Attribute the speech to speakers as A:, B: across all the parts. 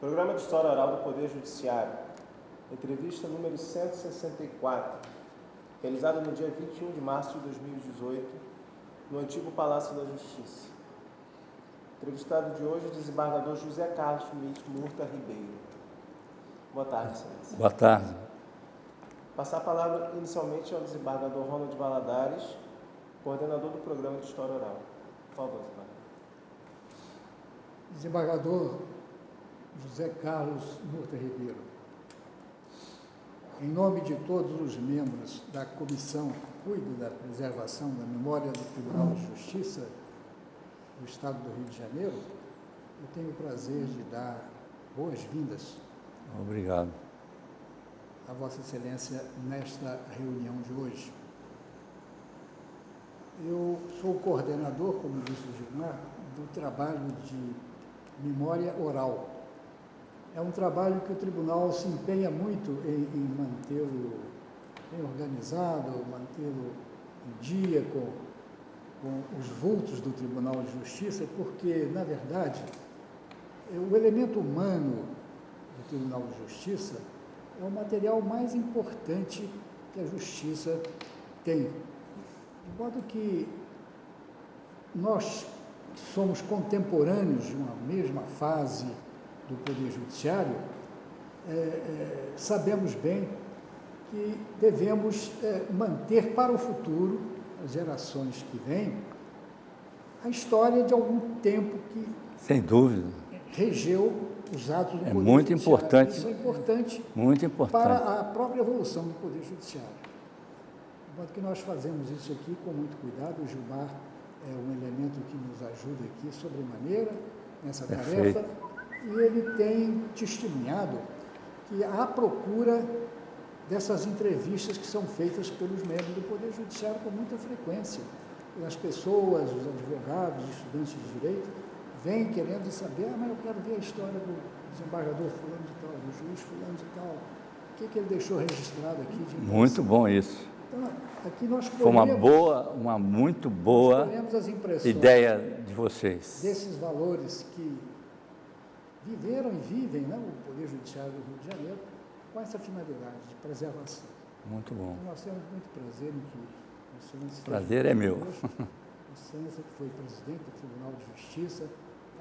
A: Programa de História Oral do Poder Judiciário. Entrevista número 164, realizada no dia 21 de março de 2018, no antigo Palácio da Justiça. Entrevistado de hoje, o desembargador José Carlos Murta Ribeiro. Boa tarde, excelência.
B: Boa tarde.
A: Passar a palavra inicialmente ao desembargador Ronald Valadares, coordenador do Programa de História Oral. Por favor, desembargador.
C: Desembargador José Carlos Murta Ribeiro, em nome de todos os membros da comissão que cuida da preservação da memória do Tribunal de Justiça do Estado do Rio de Janeiro, eu tenho o prazer de dar boas-vindas.
B: Obrigado.
C: A Vossa Excelência nesta reunião de hoje. Eu sou coordenador, como disse o Gilmar, do trabalho de memória oral. É um trabalho que o tribunal se empenha muito em mantê-lo bem organizado, mantê-lo em dia com os vultos do Tribunal de Justiça, porque, na verdade, o elemento humano do Tribunal de Justiça é o material mais importante que a Justiça tem. De modo que nós somos contemporâneos de uma mesma fase do Poder Judiciário, sabemos bem que devemos manter para o futuro, as gerações que vêm, a história de algum tempo que,
B: sem dúvida,
C: regeu os atos do Poder
B: muito
C: Judiciário.
B: Importante,
C: isso é importante,
B: muito importante
C: para a própria evolução do Poder Judiciário. De modo que nós fazemos isso aqui com muito cuidado. O Gilmar é um elemento que nos ajuda aqui sobremaneira nessa
B: Perfeito.
C: tarefa, e ele tem testemunhado que há procura dessas entrevistas que são feitas pelos membros do Poder Judiciário com muita frequência. As pessoas, os advogados, os estudantes de direito, vêm querendo saber, mas eu quero ver a história do desembargador fulano de tal, do juiz fulano de tal, o que ele deixou registrado aqui de interessante.
B: Muito bom isso.
C: Então, aqui nós
B: Foi uma muito boa ideia de vocês.
C: Desses valores que viveram e vivem, né, o Poder Judiciário do Rio de Janeiro, com essa finalidade de preservação.
B: Muito bom.
C: Então, nós temos muito prazer em que o Excelência...
B: Prazer é meu.
C: A Excelência que foi presidente do Tribunal de Justiça,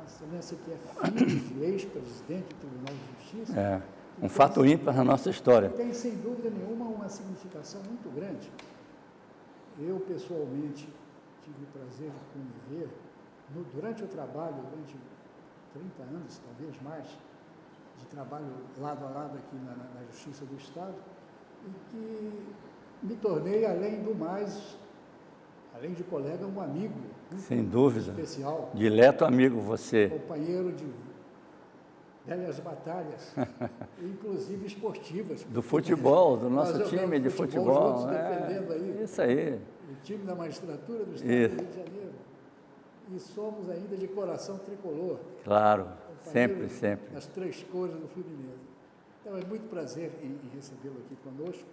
C: a Excelência que é filho de ex-presidente do Tribunal de Justiça.
B: É, um fato ímpar na nossa história.
C: Tem, sem dúvida nenhuma, uma significação muito grande. Eu, pessoalmente, tive o prazer de conviver, durante o trabalho, durante 30 anos, talvez mais, de trabalho lado a lado aqui na Justiça do Estado, e que me tornei, além do mais, além de colega, um amigo.
B: Sem dúvida.
C: Especial.
B: Dileto amigo você.
C: Companheiro de velhas batalhas, inclusive esportivas.
B: Do futebol, do nosso time de futebol.
C: Defendendo aí
B: isso aí.
C: O time da magistratura do Estado do Rio de Janeiro. E somos ainda de coração tricolor.
B: Claro, sempre, sempre.
C: Nas três cores do Fluminense. Então, é muito prazer em recebê-lo aqui conosco.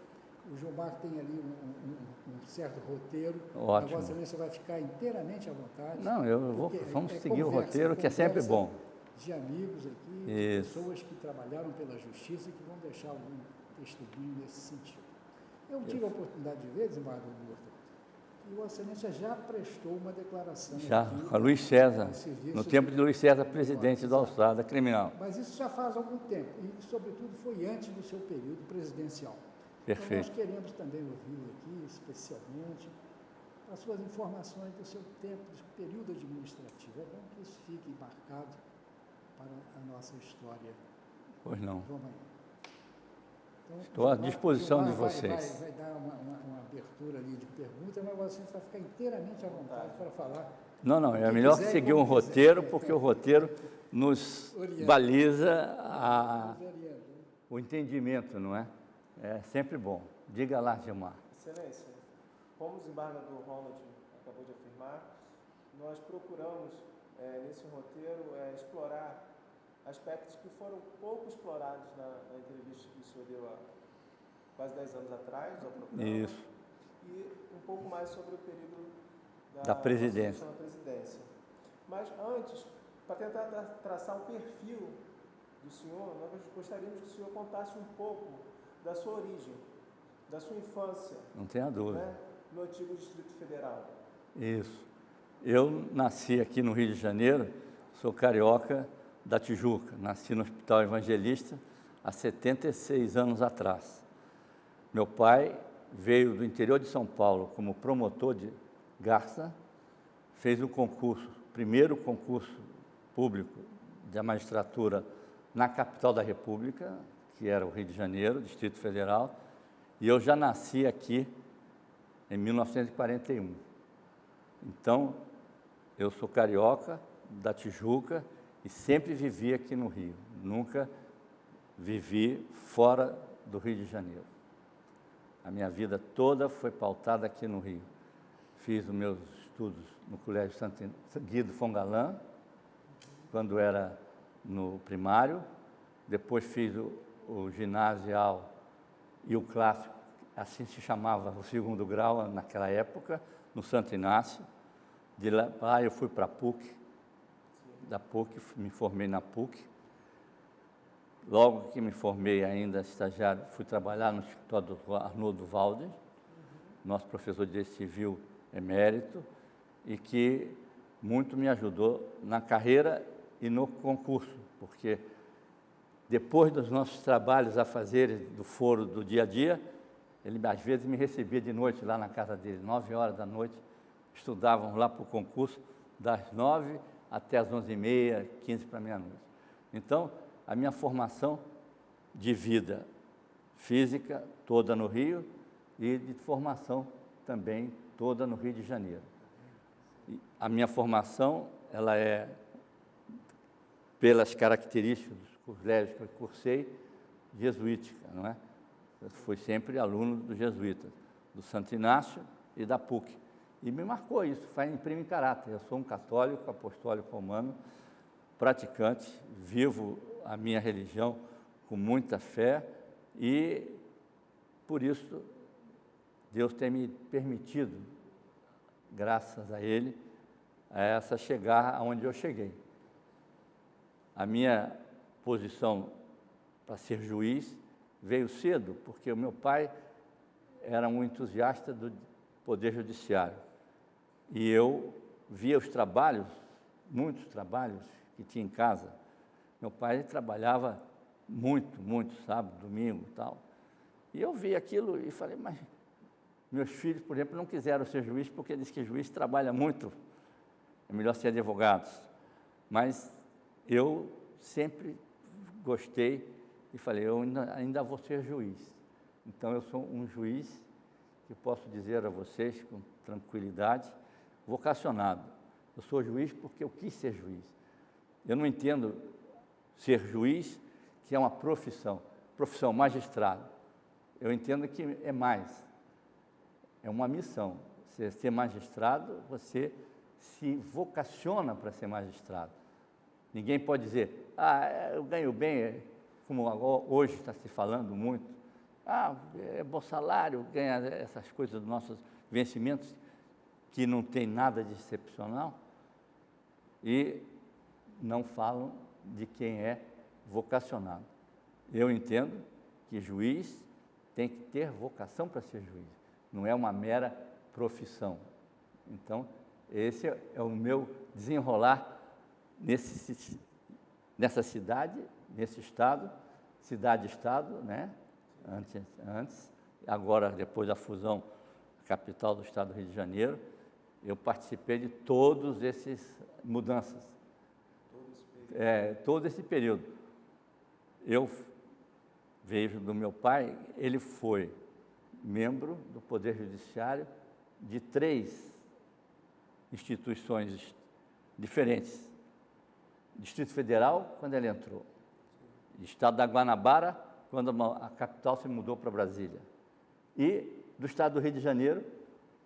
C: O Gilmar tem ali um certo roteiro.
B: Ótimo.
C: A Vossa Excelência vai ficar inteiramente à vontade.
B: Não, vamos seguir o roteiro, que é sempre bom.
C: De amigos aqui, de pessoas que trabalharam pela Justiça e que vão deixar algum testemunho nesse sentido. Eu tive a oportunidade de ver, desembargador Murta, e Vossa Excelência já prestou uma declaração.
B: Já, com a Luiz César, no tempo de Luiz César, presidente da Alçada Criminal.
C: Mas isso já faz algum tempo, e sobretudo foi antes do seu período presidencial.
B: Perfeito.
C: Então nós queremos também ouvi-lo aqui, especialmente, as suas informações do seu tempo, do seu período administrativo. É bom que isso fique marcado para a nossa história.
B: Pois não.
C: Vamos aí. Então,
B: estou à disposição de vocês.
C: Vai dar uma abertura ali de perguntas, mas você vai ficar inteiramente à vontade para falar.
B: Não, é melhor seguir um roteiro, porque o roteiro nos baliza o entendimento, não é? É sempre bom. Diga lá, Gilmar.
A: Excelência, como o desembargador Ronald acabou de afirmar, nós procuramos, nesse roteiro, explorar aspectos que foram pouco explorados na entrevista que o senhor deu há quase 10 anos atrás, ao programa.
B: Isso.
A: E um pouco mais sobre o período
B: da presidência.
A: Mas antes, para tentar traçar um perfil do senhor, nós gostaríamos que o senhor contasse um pouco da sua origem, da sua infância.
B: Não tenha dúvida.
A: Né, no antigo Distrito Federal.
B: Isso. Eu nasci aqui no Rio de Janeiro, sou carioca da Tijuca. Nasci no Hospital Evangelista há 76 anos atrás. Meu pai veio do interior de São Paulo como promotor de Garça, fez o concurso, primeiro concurso público da magistratura na capital da República, que era o Rio de Janeiro, Distrito Federal, e eu já nasci aqui em 1941. Então, eu sou carioca da Tijuca e sempre vivi aqui no Rio. Nunca vivi fora do Rio de Janeiro. A minha vida toda foi pautada aqui no Rio. Fiz os meus estudos no Colégio Santo Guido Fongalan, quando era no primário. Depois fiz o ginasial e o clássico, assim se chamava o segundo grau naquela época, no Santo Inácio. De lá eu fui para a PUC, da PUC, me formei na PUC. Logo que me formei ainda estagiário, fui trabalhar no escritório do Arnoldo Valdes, nosso professor de Direito Civil emérito, e que muito me ajudou na carreira e no concurso, porque depois dos nossos trabalhos a fazer do foro do dia a dia, ele às vezes me recebia de noite lá na casa dele, 9 horas da noite, estudávamos lá para o concurso, das 9 até as 11h30, 15 para meia-noite. Então, a minha formação de vida física toda no Rio e de formação também toda no Rio de Janeiro. E a minha formação, ela é, pelas características dos colégios que eu cursei, jesuítica, não é? Eu fui sempre aluno dos jesuítas, do Santo Inácio e da PUC. E me marcou isso, imprime em caráter. Eu sou um católico, apostólico romano, praticante, vivo a minha religião com muita fé e, por isso, Deus tem me permitido, graças a Ele, a chegar aonde eu cheguei. A minha posição para ser juiz veio cedo, porque o meu pai era um entusiasta do Poder Judiciário. E eu via os trabalhos, muitos trabalhos que tinha em casa. Meu pai trabalhava muito, sábado, domingo e tal. E eu vi aquilo e falei, mas meus filhos, por exemplo, não quiseram ser juiz porque diz que juiz trabalha muito, é melhor ser advogados. Mas eu sempre gostei e falei, eu ainda vou ser juiz. Então, eu sou um juiz que posso dizer a vocês com tranquilidade, vocacionado. Eu sou juiz porque eu quis ser juiz. Eu não entendo ser juiz, que é uma profissão magistrado. Eu entendo que é mais, é uma missão. Você ser magistrado, você se vocaciona para ser magistrado. Ninguém pode dizer, eu ganho bem, como hoje está se falando muito, é bom salário, ganha essas coisas dos nossos vencimentos, que não tem nada de excepcional, e não falam de quem é vocacionado. Eu entendo que juiz tem que ter vocação para ser juiz, não é uma mera profissão. Então, esse é o meu desenrolar nessa cidade, nesse estado, cidade-estado, né? Antes, agora, depois da fusão, capital do estado do Rio de Janeiro, eu participei de todas essas mudanças. Todo esse período. Eu vejo do meu pai, ele foi membro do Poder Judiciário de 3 instituições diferentes. Distrito Federal, quando ele entrou. Estado da Guanabara, quando a capital se mudou para Brasília. E do estado do Rio de Janeiro,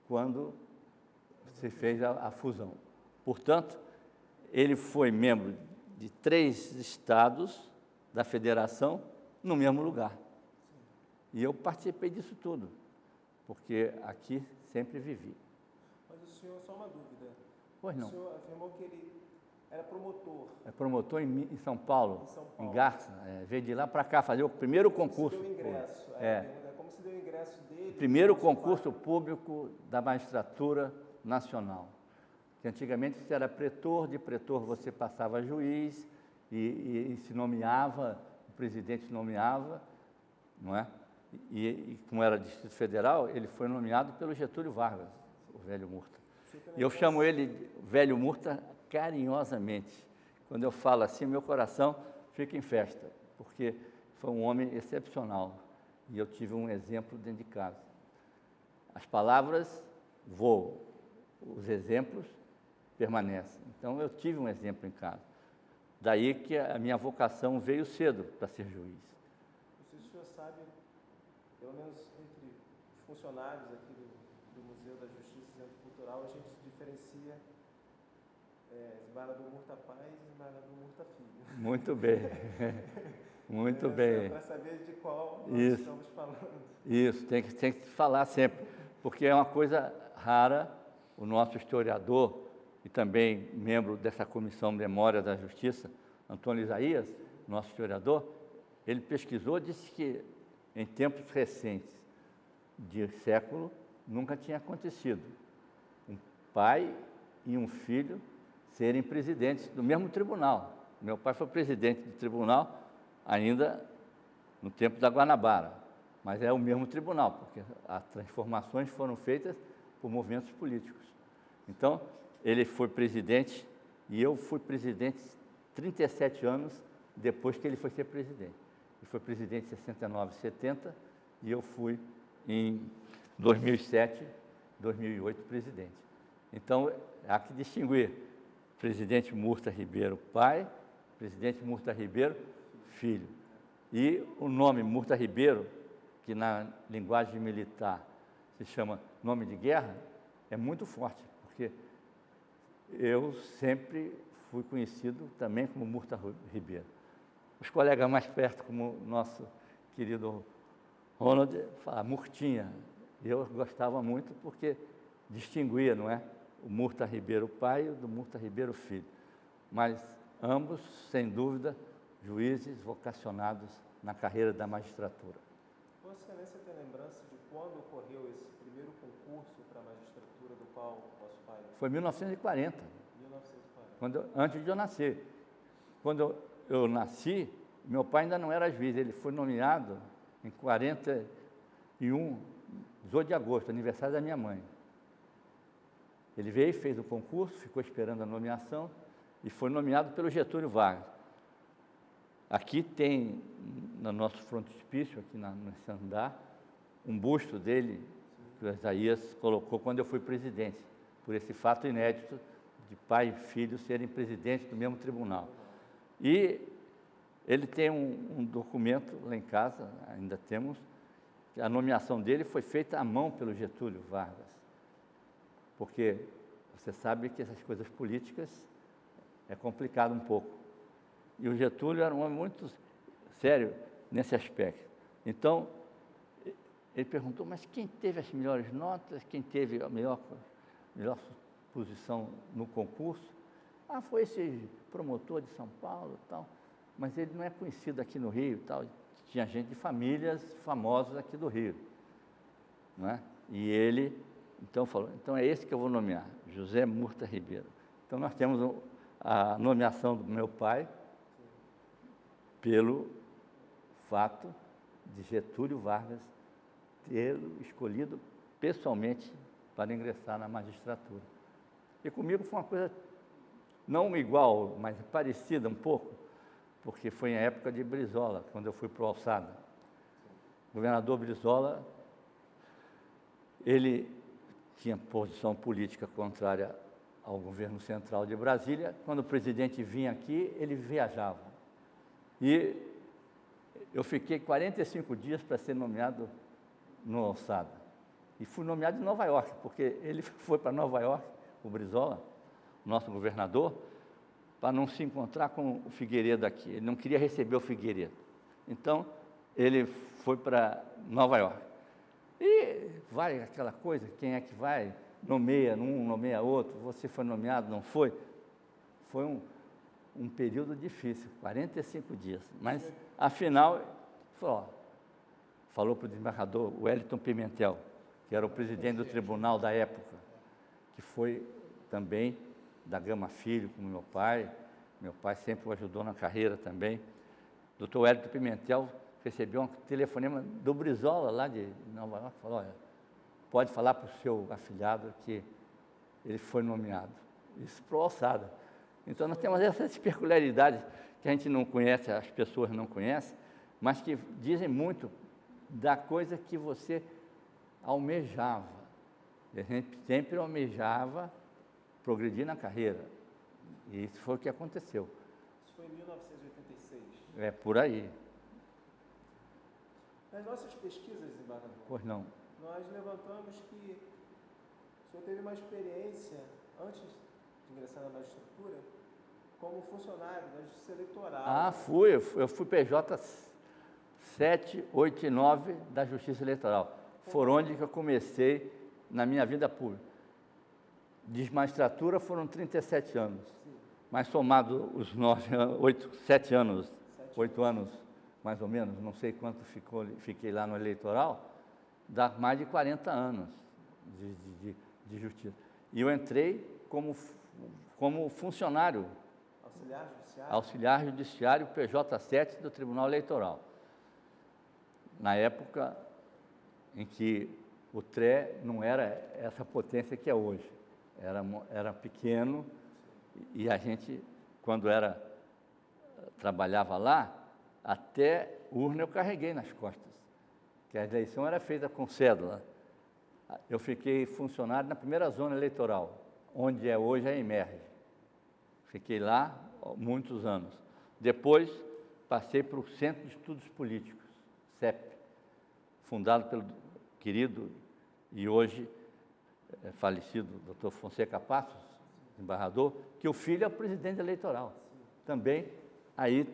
B: quando se fez a fusão. Portanto, ele foi membro de 3 estados da federação no mesmo lugar. E eu participei disso tudo, porque aqui sempre vivi.
A: Mas o senhor, só uma dúvida.
B: Pois não.
A: O senhor afirmou que ele Era promotor.
B: É promotor em São Paulo,
A: Em São Paulo.
B: em Garça. Veio de lá para cá fazer o primeiro concurso.
A: Como se deu o ingresso. Como se deu o ingresso dele.
B: Primeiro concurso público da magistratura nacional. Que antigamente isso era pretor, de pretor você passava a juiz e se nomeava, o presidente nomeava, não é? E como era Distrito Federal, ele foi nomeado pelo Getúlio Vargas, o velho Murta. E eu chamo ele de velho Murta carinhosamente. Quando eu falo assim, meu coração fica em festa, porque foi um homem excepcional e eu tive um exemplo dentro de casa. As palavras voam, os exemplos permanecem. Então eu tive um exemplo em casa. Daí que a minha vocação veio cedo para ser juiz.
A: Não sei se o senhor sabe, pelo menos entre os funcionários aqui do Museu da Justiça e Centro Cultural, a gente diferencia desembargador Murta pai e desembargador Murta filho.
B: Muito bem, muito bem.
A: Para saber de qual nós estamos falando.
B: Isso, tem que falar sempre, porque é uma coisa rara. O nosso historiador e também membro dessa Comissão Memória da Justiça, Antônio Isaías, nosso historiador, ele pesquisou, disse que em tempos recentes de século nunca tinha acontecido um pai e um filho serem presidentes do mesmo tribunal. Meu pai foi presidente do tribunal ainda no tempo da Guanabara, mas é o mesmo tribunal, porque as transformações foram feitas por movimentos políticos. Então, ele foi presidente e eu fui presidente 37 anos depois que ele foi ser presidente. Ele foi presidente em 69, 70 e eu fui em 2007, 2008 presidente. Então, há que distinguir presidente Murta Ribeiro pai, presidente Murta Ribeiro filho. E o nome Murta Ribeiro, que na linguagem militar se chama nome de guerra, é muito forte, porque eu sempre fui conhecido também como Murta Ribeiro. Os colegas mais perto, como o nosso querido Ronald, falavam Murtinha. Eu gostava muito porque distinguia, não é? O Murta Ribeiro pai e o do Murta Ribeiro filho. Mas ambos, sem dúvida, juízes vocacionados na carreira da magistratura.
A: Vossa Excelência tem lembrança de quando ocorreu esse primeiro concurso para a magistratura do qual vosso pai?
B: Foi em 1940.
A: 1940.
B: Antes de eu nascer. Quando eu nasci, meu pai ainda não era juiz, ele foi nomeado em 41, 18 de agosto, aniversário da minha mãe. Ele veio, fez o concurso, ficou esperando a nomeação e foi nomeado pelo Getúlio Vargas. Aqui tem, no nosso frontispício, aqui nesse andar, um busto dele, que o Isaías colocou quando eu fui presidente, por esse fato inédito de pai e filho serem presidentes do mesmo tribunal. E ele tem um documento lá em casa, ainda temos, que a nomeação dele foi feita à mão pelo Getúlio Vargas. Porque você sabe que essas coisas políticas é complicado um pouco. E o Getúlio era um homem muito sério nesse aspecto. Então, ele perguntou, mas quem teve as melhores notas, quem teve a melhor posição no concurso? Ah, foi esse promotor de São Paulo e tal, mas ele não é conhecido aqui no Rio e tal. Tinha gente de famílias famosas aqui do Rio, não é? E ele, então, falou, então é esse que eu vou nomear, José Murta Ribeiro. Então, nós temos a nomeação do meu pai pelo fato de Getúlio Vargas tê-lo escolhido pessoalmente para ingressar na magistratura. E comigo foi uma coisa não igual, mas parecida um pouco, porque foi em época de Brizola, quando eu fui para o Alçada. O governador Brizola, ele tinha posição política contrária ao governo central de Brasília. Quando o presidente vinha aqui, ele viajava. E eu fiquei 45 dias para ser nomeado no Alçada. E fui nomeado em Nova York, porque ele foi para Nova York, o Brizola, nosso governador, para não se encontrar com o Figueiredo aqui. Ele não queria receber o Figueiredo. Então, ele foi para Nova York. E vai aquela coisa, quem é que vai? Nomeia um, nomeia outro, você foi nomeado, não foi? Foi um período difícil, 45 dias. Mas, afinal, falou para o desembargador Wellington Pimentel, que era o presidente do tribunal da época, que foi também da Gama Filho, como meu pai. Meu pai sempre o ajudou na carreira também. O Dr. Wellington Pimentel recebeu um telefonema do Brizola, lá de Nova York, falou, olha, pode falar para o seu afilhado que ele foi nomeado. Isso pro alçada. Então, nós temos essas peculiaridades que a gente não conhece, as pessoas não conhecem, mas que dizem muito da coisa que você almejava. A gente sempre almejava progredir na carreira. E isso foi o que aconteceu.
A: Isso foi em 1986.
B: É, por aí.
A: Nas nossas pesquisas, desembargador,
B: Pois não.
A: nós levantamos que o senhor teve uma experiência, antes de ingressar na magistratura, como funcionário da Justiça Eleitoral.
B: Ah, fui. Eu fui PJ 7, 8 e 9 da Justiça Eleitoral. Foram onde que eu comecei na minha vida pública. De magistratura foram 37 anos. Mas somado os 7 anos, 8 anos mais ou menos, não sei quanto fiquei lá no eleitoral, dá mais de 40 anos de justiça. E eu entrei como funcionário, auxiliar judiciário PJ7 do Tribunal Eleitoral. Na época em que o TRE não era essa potência que é hoje. Era pequeno e a gente, quando trabalhava lá, até urna eu carreguei nas costas, que a eleição era feita com cédula. Eu fiquei funcionário na primeira zona eleitoral, onde hoje a Emerge. Fiquei lá muitos anos. Depois, passei para o Centro de Estudos Políticos, CEP, fundado pelo querido e hoje falecido Dr. Fonseca Passos, embaixador, que o filho é o presidente eleitoral. Também aí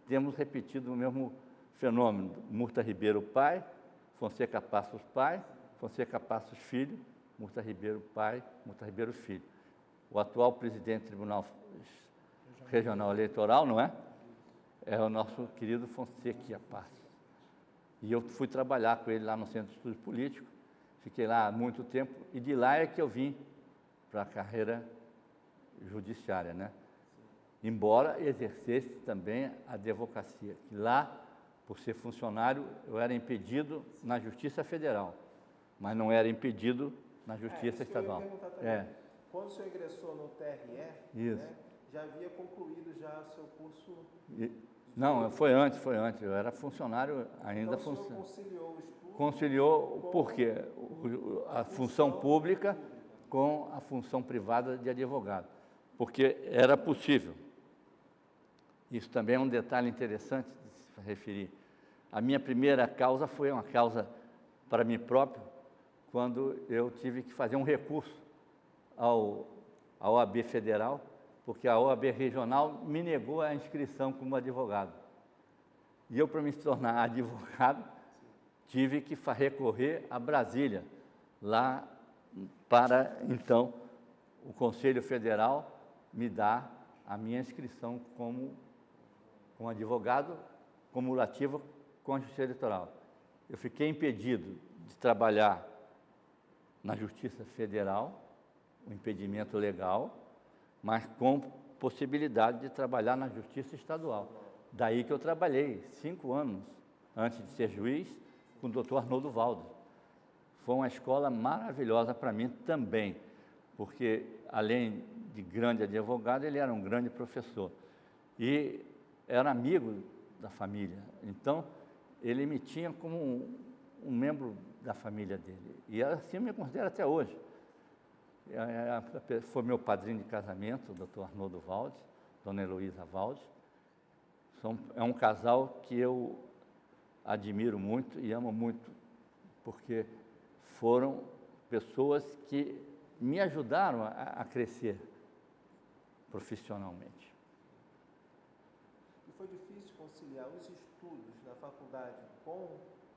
B: temos repetido o mesmo fenômeno. Murta Ribeiro pai, Fonseca Passos pai, Fonseca Passos filho, Murta Ribeiro pai, Murta Ribeiro filho. O atual presidente do Tribunal Regional Eleitoral, não é? É o nosso querido Fonseca Passos. E eu fui trabalhar com ele lá no Centro de Estudos Políticos, fiquei lá há muito tempo, e de lá é que eu vim para a carreira judiciária, né? Embora exercesse também a advocacia, que lá, por ser funcionário, eu era impedido na Justiça Federal, mas não era impedido na Justiça Estadual.
A: Quando o senhor ingressou no TRE, né, já havia concluído já o seu curso...
B: Não, foi antes, eu era funcionário ainda.
A: Então o senhor conciliou o estudo...
B: Conciliou, por quê? A função pública com a função privada de advogado, porque era possível. Isso também é um detalhe interessante de se referir. A minha primeira causa foi uma causa para mim próprio, quando eu tive que fazer um recurso à OAB Federal, porque a OAB Regional me negou a inscrição como advogado. E eu, para me tornar advogado, tive que recorrer a Brasília, lá para, então, o Conselho Federal me dar a minha inscrição como advogado cumulativo com a Justiça Eleitoral. Eu fiquei impedido de trabalhar na Justiça Federal, um impedimento legal, mas com possibilidade de trabalhar na Justiça Estadual. Daí que eu trabalhei 5 anos, antes de ser juiz, com o doutor Arnoldo Valdes. Foi uma escola maravilhosa para mim também, porque, além de grande advogado, ele era um grande professor. E era amigo da família. Então, ele me tinha como um membro da família dele. E assim eu me considero até hoje. Foi meu padrinho de casamento, o doutor Arnoldo Valdes, dona Heloísa Valdes. É um casal que eu admiro muito e amo muito, porque foram pessoas que me ajudaram a crescer profissionalmente.
A: E foi difícil conciliar os estudos na faculdade com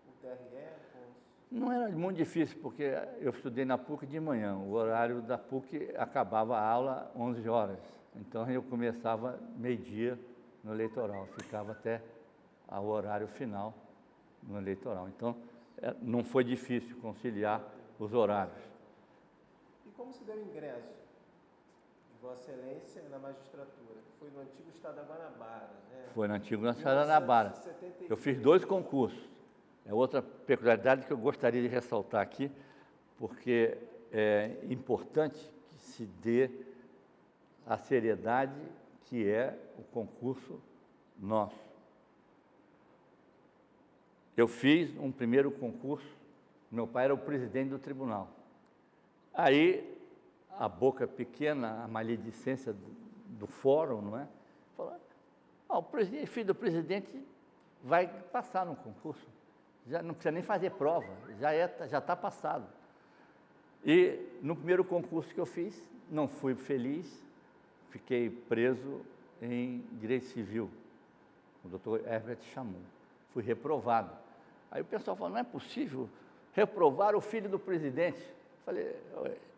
A: o TRE?
B: Não era muito difícil, porque eu estudei na PUC de manhã. O horário da PUC acabava a aula às 11 horas. Então eu começava meio-dia no eleitoral, ficava até o horário final no eleitoral. Então não foi difícil conciliar os horários.
A: E como se deu o ingresso de Vossa Excelência na magistratura? Foi no antigo estado da Guanabara, né?
B: Foi no antigo estado da Guanabara. Eu fiz 2 concursos. É outra peculiaridade que eu gostaria de ressaltar aqui, porque é importante que se dê a seriedade que é o concurso nosso. Eu fiz um primeiro concurso, meu pai era o presidente do tribunal. Aí, a boca pequena, a maledicência do fórum, não é? Falou, o filho do presidente vai passar no concurso. Já não precisa nem fazer prova, já está passado. E no primeiro concurso que eu fiz, não fui feliz, fiquei preso em Direito Civil. O doutor Herbert chamou. Fui reprovado. Aí o pessoal falou, não é possível reprovar o filho do presidente. Falei,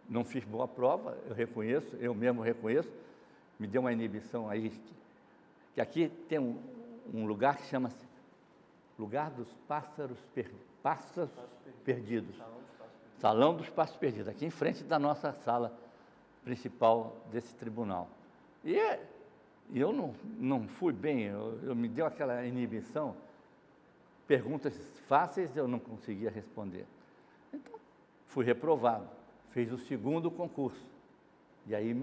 B: não fiz boa prova, eu reconheço, eu mesmo reconheço. Me deu uma inibição aí, que aqui tem um lugar que chama-se Lugar dos Pássaros Perdidos. Salão dos Pássaros Perdidos, aqui em frente da nossa sala principal desse tribunal. E eu não fui bem, eu me deu aquela inibição, perguntas fáceis eu não conseguia responder. Então, fui reprovado, fiz o segundo concurso, e aí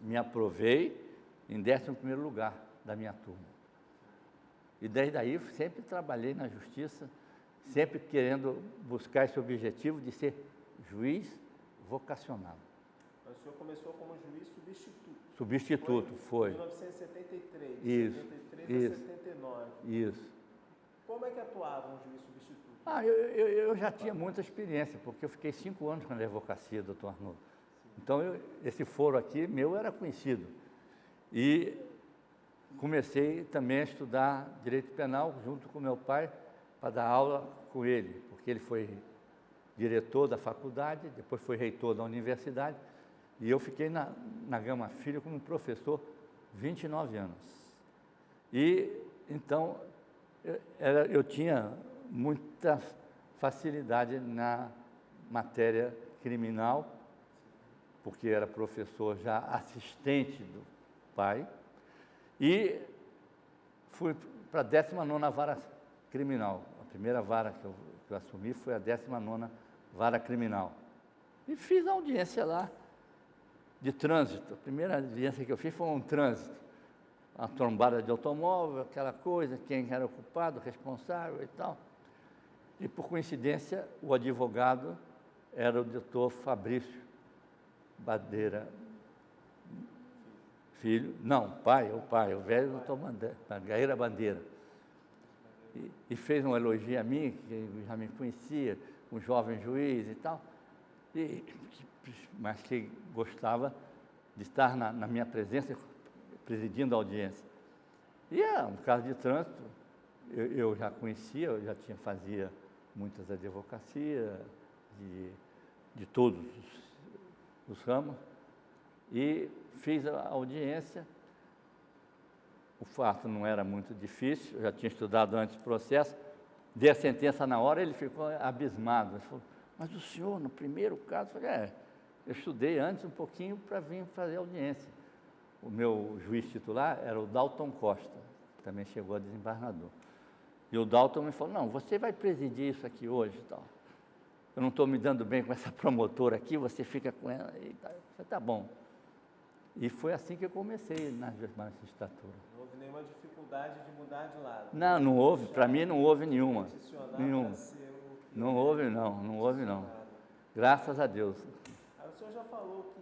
B: me aprovei em 11º lugar da minha turma. E desde aí sempre trabalhei na justiça, sempre querendo buscar esse objetivo de ser juiz vocacional.
A: Mas o senhor começou como juiz substituto.
B: Substituto, foi.
A: Em 1973,
B: Isso,
A: 73
B: isso,
A: a 79.
B: Isso.
A: Como é que atuava um juiz substituto?
B: Eu já tinha muita experiência, porque eu fiquei 5 anos na advocacia, doutor Arnoldo. Então, esse foro aqui, meu, era conhecido. E comecei também a estudar Direito Penal junto com meu pai, para dar aula com ele, porque ele foi diretor da faculdade, depois foi reitor da universidade, e eu fiquei na Gama Filho como professor 29 anos. E, então, eu tinha muita facilidade na matéria criminal, porque era professor já assistente do pai, e fui para a 19ª Vara Criminal. A primeira vara que eu assumi foi a 19ª Vara Criminal. E fiz a audiência lá de trânsito. A primeira audiência que eu fiz foi um trânsito. A trombada de automóvel, aquela coisa, quem era o culpado, responsável e tal. E, por coincidência, o advogado era o doutor Fabrício Bandeira Filho. Não, o velho doutor Bandeira Bandeira. E fez um elogio a mim, que já me conhecia, um jovem juiz e tal, mas que gostava de estar na minha presença, presidindo a audiência. E um caso de trânsito, eu já conhecia, fazia muitas advocacias de todos os ramos, e fiz a audiência. O fato não era muito difícil, eu já tinha estudado antes o processo, dei a sentença na hora, ele ficou abismado. Ele falou, mas o senhor, no primeiro caso, eu falei, eu estudei antes um pouquinho para vir fazer a audiência. O meu juiz titular era o Dalton Costa, que também chegou a desembargador. E o Dalton me falou, não, você vai presidir isso aqui hoje e tal. Eu não estou me dando bem com essa promotora aqui, você fica com ela e tal. Eu falei, tá bom. E foi assim que eu comecei na magistratura.
A: Não houve nenhuma dificuldade de mudar de lado?
B: Não houve, para mim não houve nenhuma. Não houve não. Graças a Deus.
A: Aí o senhor já falou que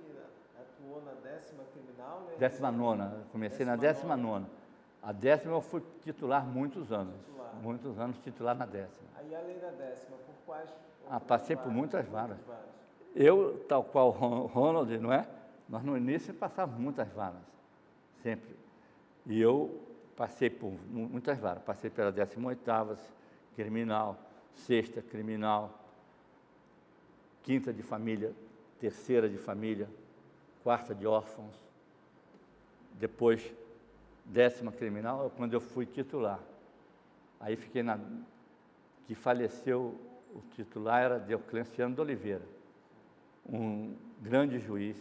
A: atuou na 10ª criminal, né?
B: 19ª, comecei na 19ª. A 10ª eu fui titular muitos anos. Muitos anos titular na 10ª.
A: Aí além da 10ª, por quais?
B: Passei por muitas varas. Eu, tal qual o Ronald, não é? Nós no início passávamos muitas varas, sempre. E eu passei por muitas varas. Passei pela 18ª criminal, 6ª criminal, 5ª de família, 3ª de família, 4ª de órfãos. depois 10ª criminal, quando eu fui titular. Aí fiquei que faleceu, o titular era Diocleciano de Oliveira, um grande juiz,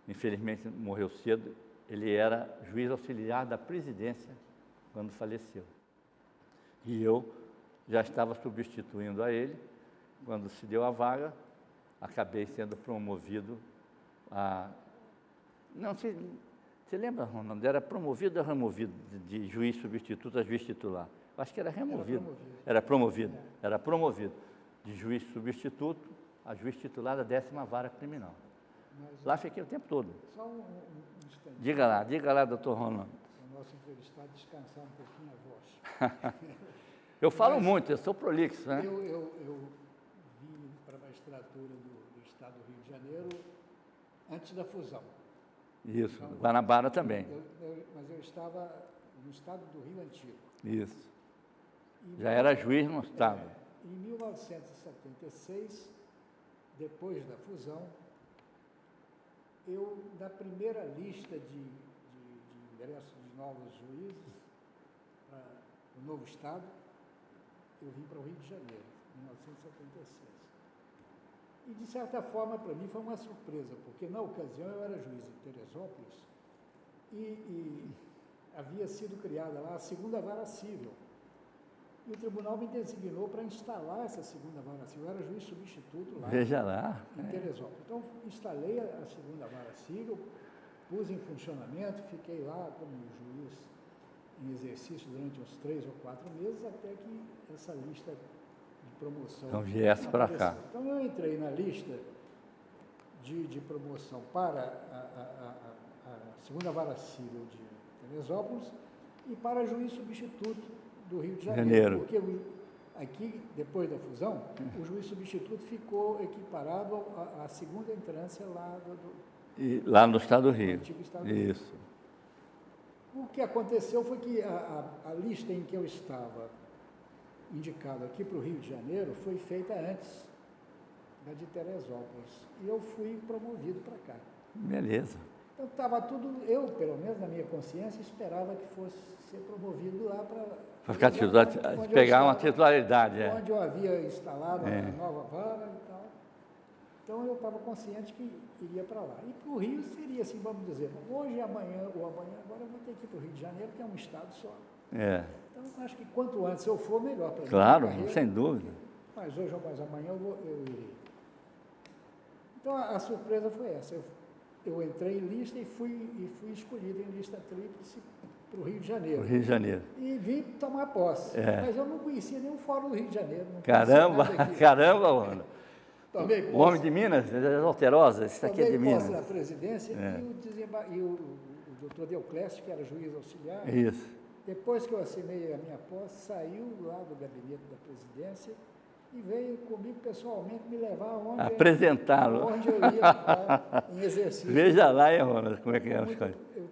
B: infelizmente morreu cedo. Ele era juiz auxiliar da presidência quando faleceu. E eu já estava substituindo a ele. Quando se deu a vaga, acabei sendo promovido a... Não, você lembra, Ronaldo? Era promovido ou removido de juiz substituto a juiz titular? Acho que era removido. Era promovido. De juiz substituto a juiz titular da 10ª Vara Criminal. Lá fiquei o tempo todo.
C: Só um instante.
B: Diga lá, doutor Ronaldo.
C: O nosso entrevistado descansar um pouquinho a voz.
B: Eu falo muito, eu sou prolixo, né?
C: Eu vim para a magistratura do Estado do Rio de Janeiro antes da fusão.
B: Isso,
C: então,
B: Guanabara também.
C: Mas eu estava no Estado do Rio Antigo.
B: Isso. Já era juiz no Estado.
C: Em 1976, depois da fusão, eu, na primeira lista de ingresso de novos juízes para o novo Estado, eu vim para o Rio de Janeiro, em 1976. E, de certa forma, para mim foi uma surpresa, porque, na ocasião, eu era juiz em Teresópolis e havia sido criada lá a 2ª Vara Civil. E o tribunal me designou para instalar essa 2ª Vara Civil. Eu era juiz substituto lá.
B: Veja lá.
C: Em Teresópolis. Então, instalei a 2ª Vara Civil, pus em funcionamento, fiquei lá como juiz em exercício durante uns 3 ou 4 meses, até que essa lista de promoção...
B: Então, viesse para cá.
C: Então, eu entrei na lista de promoção para a 2ª Vara Civil de Teresópolis e para juiz substituto do Rio de Janeiro. Porque aqui, depois da fusão, o juiz substituto ficou equiparado à 2ª entrância lá
B: lá no Estado do Rio.
C: Antigo Estado do Rio.
B: Isso.
C: O que aconteceu foi que a lista em que eu estava indicado aqui para o Rio de Janeiro foi feita antes da de Teresópolis. E eu fui promovido para cá.
B: Beleza.
C: Então estava tudo, eu, pelo menos na minha consciência, esperava que fosse ser promovido lá para
B: ficar titular, pegar uma titularidade.
C: Onde eu havia instalado a nova vara e tal. Então eu estava consciente que iria para lá. E para o Rio seria assim, vamos dizer, hoje, amanhã ou amanhã, agora eu vou ter que ir para o Rio de Janeiro, que é um estado só. Então acho que quanto antes eu for, melhor para mim.
B: Claro, sem dúvida.
C: Mas hoje ou mais amanhã eu irei. Então a surpresa foi essa. Eu entrei em lista e fui escolhido em lista tríplice para o Rio de Janeiro.
B: Rio de Janeiro.
C: E vim tomar posse. Mas eu não conhecia nenhum fórum do Rio de Janeiro.
B: Caramba, Ana.
C: Tomei posse.
B: O homem de Minas, Alterosa, esse aqui é de Minas.
C: Tomei posse na presidência e o doutor Dioclésio, que era juiz auxiliar.
B: Isso.
C: Depois que eu assinei a minha posse, saiu lá do gabinete da presidência e veio comigo pessoalmente me levar onde
B: apresentá-lo.
C: Onde eu ia em exercício.
B: Veja lá, hein, Ronaldo, como é que é as coisas.
C: Eu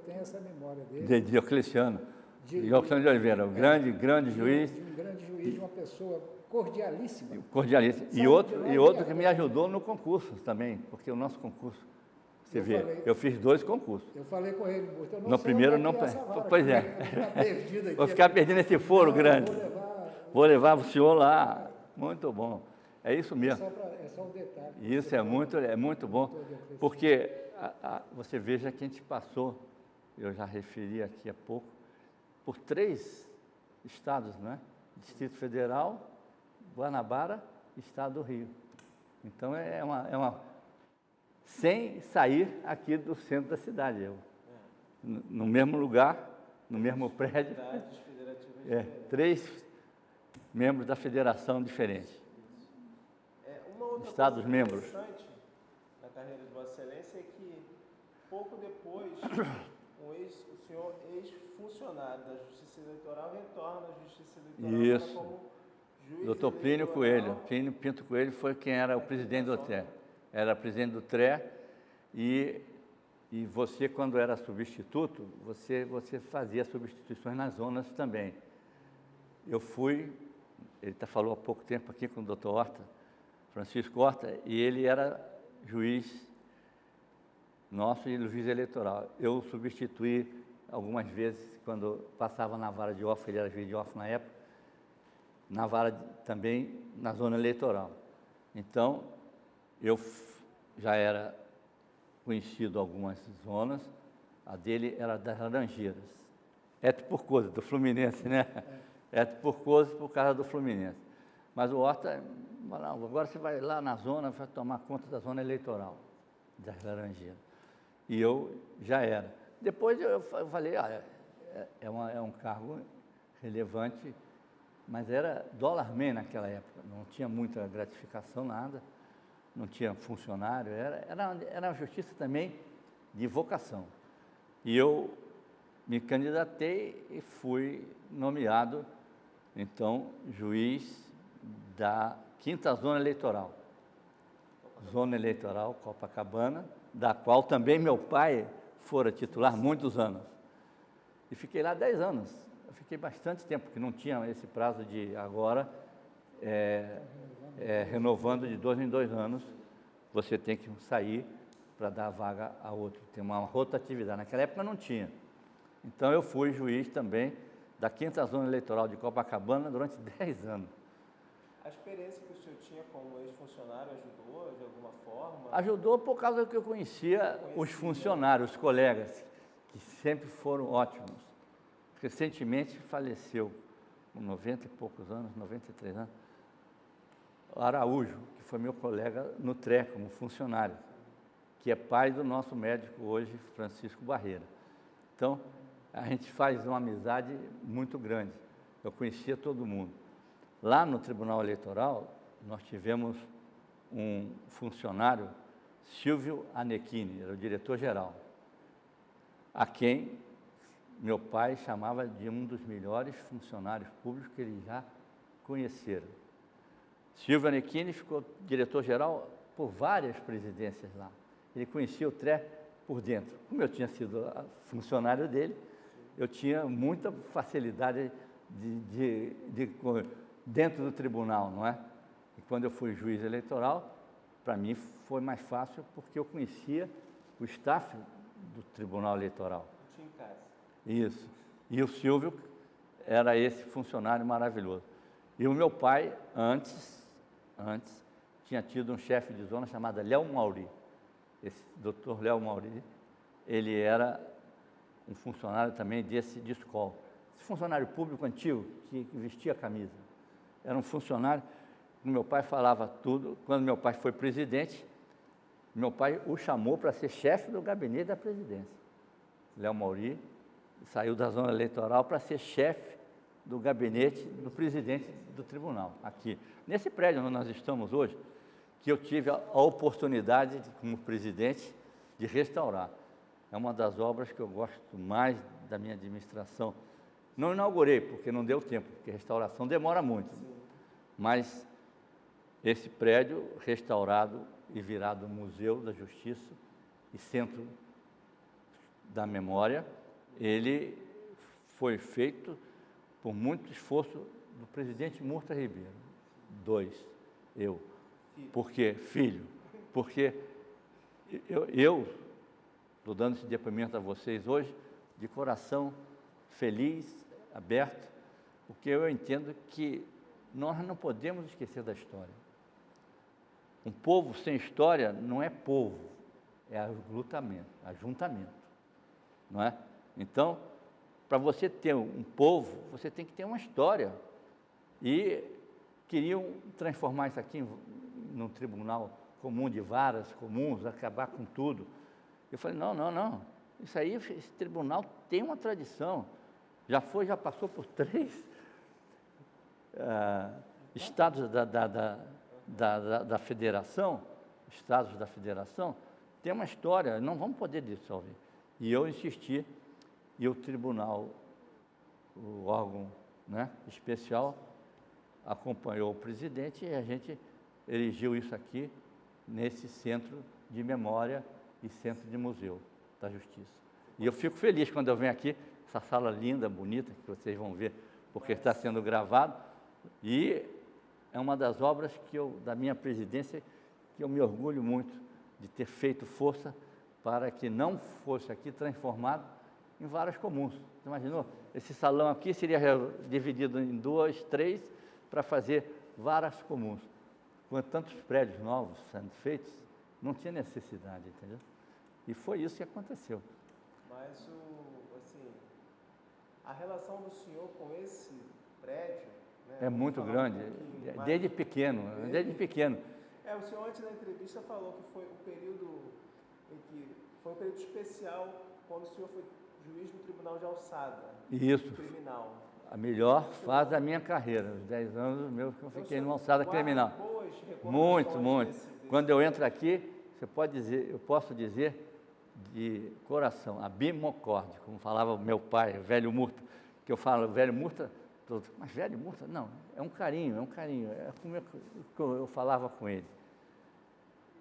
C: tenho essa memória dele.
B: De Diocleciano. Diocleciano de Oliveira, um grande juiz.
C: De um grande juiz, de uma pessoa cordialíssima.
B: Cordialíssima. E outro que me ajudou no concurso também, porque o nosso concurso, você vê, eu fiz 2 concursos.
C: Eu falei com ele, eu não
B: no
C: sei
B: primeiro
C: onde
B: não. Pois é. Vou ficar perdido nesse foro grande. Vou levar o senhor lá. Muito bom. É isso mesmo.
C: É só um detalhe.
B: Isso é muito bom, porque você veja que a gente passou, eu já referi aqui há pouco, por 3 estados, né? Distrito Federal, Guanabara e Estado do Rio. Então é uma sem sair aqui do centro da cidade, no mesmo lugar, no mesmo prédio. 3 membros da federação diferentes.
A: Uma outra
B: Estados
A: coisa
B: membros.
A: interessante na carreira de Vossa Excelência é que, pouco depois, o senhor ex-funcionário da Justiça Eleitoral retorna à Justiça Eleitoral como juiz.
B: Doutor Plínio Coelho. Plínio Pinto Coelho foi quem era o presidente do TRE. Era presidente do TRE e você, quando era substituto, você fazia substituições nas zonas também. Eu fui, ele falou há pouco tempo aqui com o doutor Horta, Francisco Horta, e ele era juiz nosso e do juiz eleitoral. Eu substituí algumas vezes, quando passava na vara de Offa, ele era juiz de Offa na época, na vara também na zona eleitoral. Então, eu já era conhecido algumas zonas, a dele era das Laranjeiras. Por coisa do Fluminense, né? Por coisa, por causa do Fluminense. Mas o Horta, não, agora você vai lá na zona, vai tomar conta da zona eleitoral das Laranjeiras. E eu já era. Depois eu falei, olha, é um cargo relevante, mas era dólar-man naquela época, não tinha muita gratificação, nada, não tinha funcionário, era uma justiça também de vocação. E eu me candidatei e fui nomeado, então, juiz da 5ª Zona Eleitoral. Zona Eleitoral Copacabana, da qual também meu pai fora titular muitos anos. E fiquei lá 10 anos. Eu fiquei bastante tempo, porque não tinha esse prazo de agora, renovando de 2 em 2 anos, você tem que sair para dar vaga a outro. Tem uma rotatividade. Naquela época não tinha. Então eu fui juiz também da 5ª Zona Eleitoral de Copacabana durante 10 anos.
A: A experiência que o senhor tinha como ex-funcionário ajudou de alguma forma?
B: Ajudou por causa que eu conhecia os funcionários, os colegas, que sempre foram ótimos. Recentemente faleceu, com 90 e poucos anos, 93 anos, o Araújo, que foi meu colega no TRE, como funcionário, que é pai do nosso médico hoje, Francisco Barreira. Então, a gente faz uma amizade muito grande. Eu conhecia todo mundo. Lá no Tribunal Eleitoral, nós tivemos um funcionário, Silvio Anecchini, era o diretor-geral, a quem meu pai chamava de um dos melhores funcionários públicos que ele já conhecera. Silvio Anecchini ficou diretor-geral por várias presidências lá. Ele conhecia o TRE por dentro. Como eu tinha sido funcionário dele, eu tinha muita facilidade dentro do tribunal, não é? E quando eu fui juiz eleitoral, para mim foi mais fácil, porque eu conhecia o staff do Tribunal Eleitoral.
A: Tinha em casa.
B: Isso. E o Silvio era esse funcionário maravilhoso. E o meu pai, antes, tinha tido um chefe de zona chamado Léo Mauri. Esse doutor Léo Mauri, ele era um funcionário também de escola. Esse funcionário público antigo, que vestia a camisa. Era um funcionário, meu pai falava tudo. Quando meu pai foi presidente, meu pai o chamou para ser chefe do gabinete da presidência. Léo Mauri saiu da zona eleitoral para ser chefe do gabinete do presidente do tribunal, aqui. Nesse prédio onde nós estamos hoje, que eu tive a oportunidade, como presidente, de restaurar. É uma das obras que eu gosto mais da minha administração. Não inaugurei, porque não deu tempo, porque restauração demora muito. Mas esse prédio restaurado e virado Museu da Justiça e Centro da Memória, ele foi feito por muito esforço do presidente Murta Ribeiro. Eu. Por quê? Filho. Porque eu estou dando esse depoimento a vocês hoje, de coração feliz, aberto, porque eu entendo que nós não podemos esquecer da história. Um povo sem história não é povo, é ajuntamento, não é? Então, para você ter um povo, você tem que ter uma história. E queriam transformar isso aqui num tribunal comum de varas comuns, acabar com tudo. Eu falei, não, isso aí, esse tribunal tem uma tradição. Já passou por 3 estados da federação, estados da federação, tem uma história, não vamos poder dissolver. E eu insisti, e o tribunal, o órgão, né, especial, acompanhou o presidente e a gente erigiu isso aqui nesse centro de memória e centro de museu da Justiça. E eu fico feliz quando eu venho aqui, essa sala linda, bonita, que vocês vão ver, porque está sendo gravado, e é uma das obras da minha presidência, que eu me orgulho muito de ter feito força para que não fosse aqui transformado em varas comuns. Você imaginou? Esse salão aqui seria dividido em 2, 3, para fazer varas comuns. Com tantos prédios novos sendo feitos, não tinha necessidade, entendeu? E foi isso que aconteceu.
A: Mas, assim, a relação do senhor com esse prédio, né,
B: É muito grande, desde pequeno, desde pequeno.
A: O senhor antes da entrevista falou que foi um período foi um período especial quando o senhor foi juiz do Tribunal de Alçada.
B: Isso.
A: Criminal.
B: A melhor fase da minha carreira, os 10 anos meus que eu fiquei numa alçada criminal. Muito, muito. Quando eu entro aqui, você pode dizer, eu posso dizer de coração, a bimocorde, como falava o meu pai, o velho Murta, que eu falo, velho Murta, mas velho Murta, não, é um carinho, é como eu falava com ele.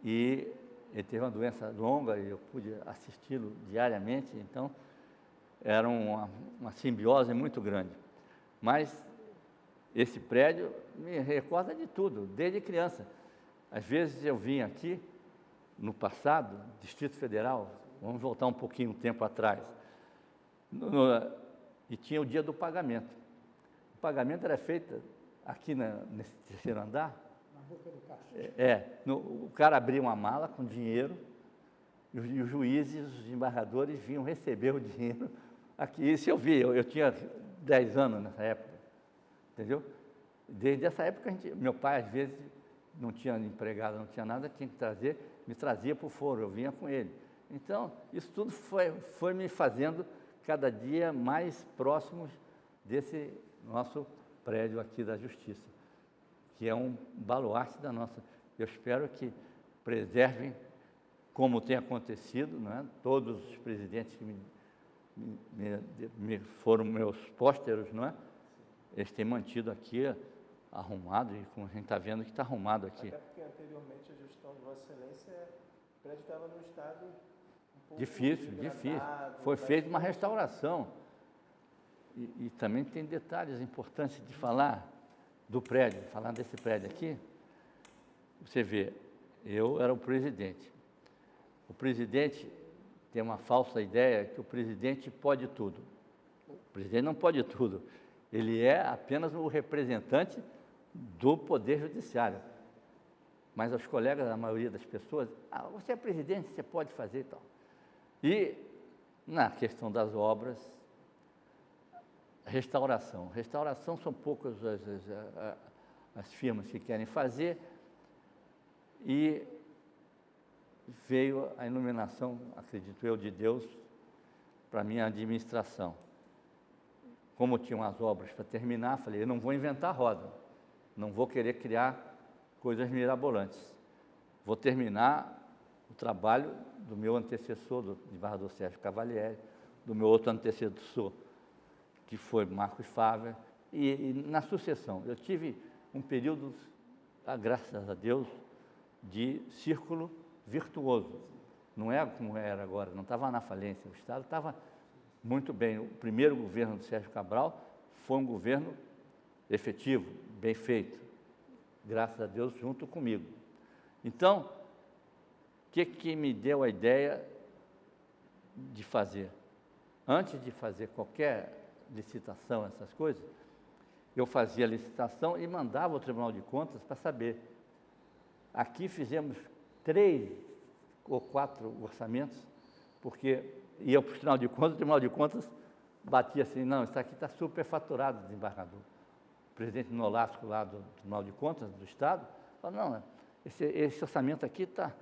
B: E ele teve uma doença longa e eu pude assisti-lo diariamente, então era uma simbiose muito grande. Mas esse prédio me recorda de tudo, desde criança. Às vezes eu vim aqui, no passado, Distrito Federal, vamos voltar um pouquinho, um tempo atrás, e tinha o dia do pagamento. O pagamento era feito aqui nesse terceiro andar.
C: Na boca do caixa.
B: O cara abria uma mala com dinheiro, e os juízes, os embargadores vinham receber o dinheiro aqui. Isso eu vi, eu tinha 10 anos nessa época, entendeu? Desde essa época, meu pai, às vezes, não tinha empregado, não tinha nada, tinha que me trazia para o foro, eu vinha com ele. Então, isso tudo foi me fazendo cada dia mais próximos desse nosso prédio aqui da Justiça, que é um baluarte da nossa. Eu espero que preservem, como tem acontecido, não é? Todos os presidentes que me foram meus pósteros, não é? Eles têm mantido aqui arrumado, e como a gente está vendo que está arrumado aqui.
A: Até porque anteriormente a gestão de Vossa Excelência, o prédio estava num estado um pouco
B: difícil. Foi feita uma restauração. E também tem detalhes importantes de falar do prédio, falar desse prédio aqui. Você vê, eu era o presidente. O presidente tem uma falsa ideia que o presidente pode tudo. O presidente não pode tudo. Ele é apenas o representante do Poder Judiciário. Mas os colegas, a maioria das pessoas, você é presidente, você pode fazer e tal. E na questão das obras, restauração. Restauração são poucas as firmas que querem fazer, e veio a iluminação, acredito eu, de Deus para a minha administração. Como tinham as obras para terminar, falei, eu não vou inventar roda, não vou querer criar coisas mirabolantes. Vou terminar o trabalho do meu antecessor, do embaixador Sérgio Cavalieri, do meu outro antecessor, que foi Marcos Fávia, e na sucessão. Eu tive um período, graças a Deus, de círculo virtuoso. Não é como era agora, não estava na falência, o Estado estava muito bem. O primeiro governo do Sérgio Cabral foi um governo efetivo, bem feito, graças a Deus, junto comigo. Então, o que me deu a ideia de fazer? Antes de fazer qualquer licitação, essas coisas, eu fazia a licitação e mandava ao Tribunal de Contas para saber. Aqui fizemos 3 ou 4 orçamentos, porque ia para o Tribunal de Contas batia assim, não, isso aqui está superfaturado, desembargador. O presidente Nolasco, lá do Tribunal de Contas do Estado, falou, não, esse orçamento aqui está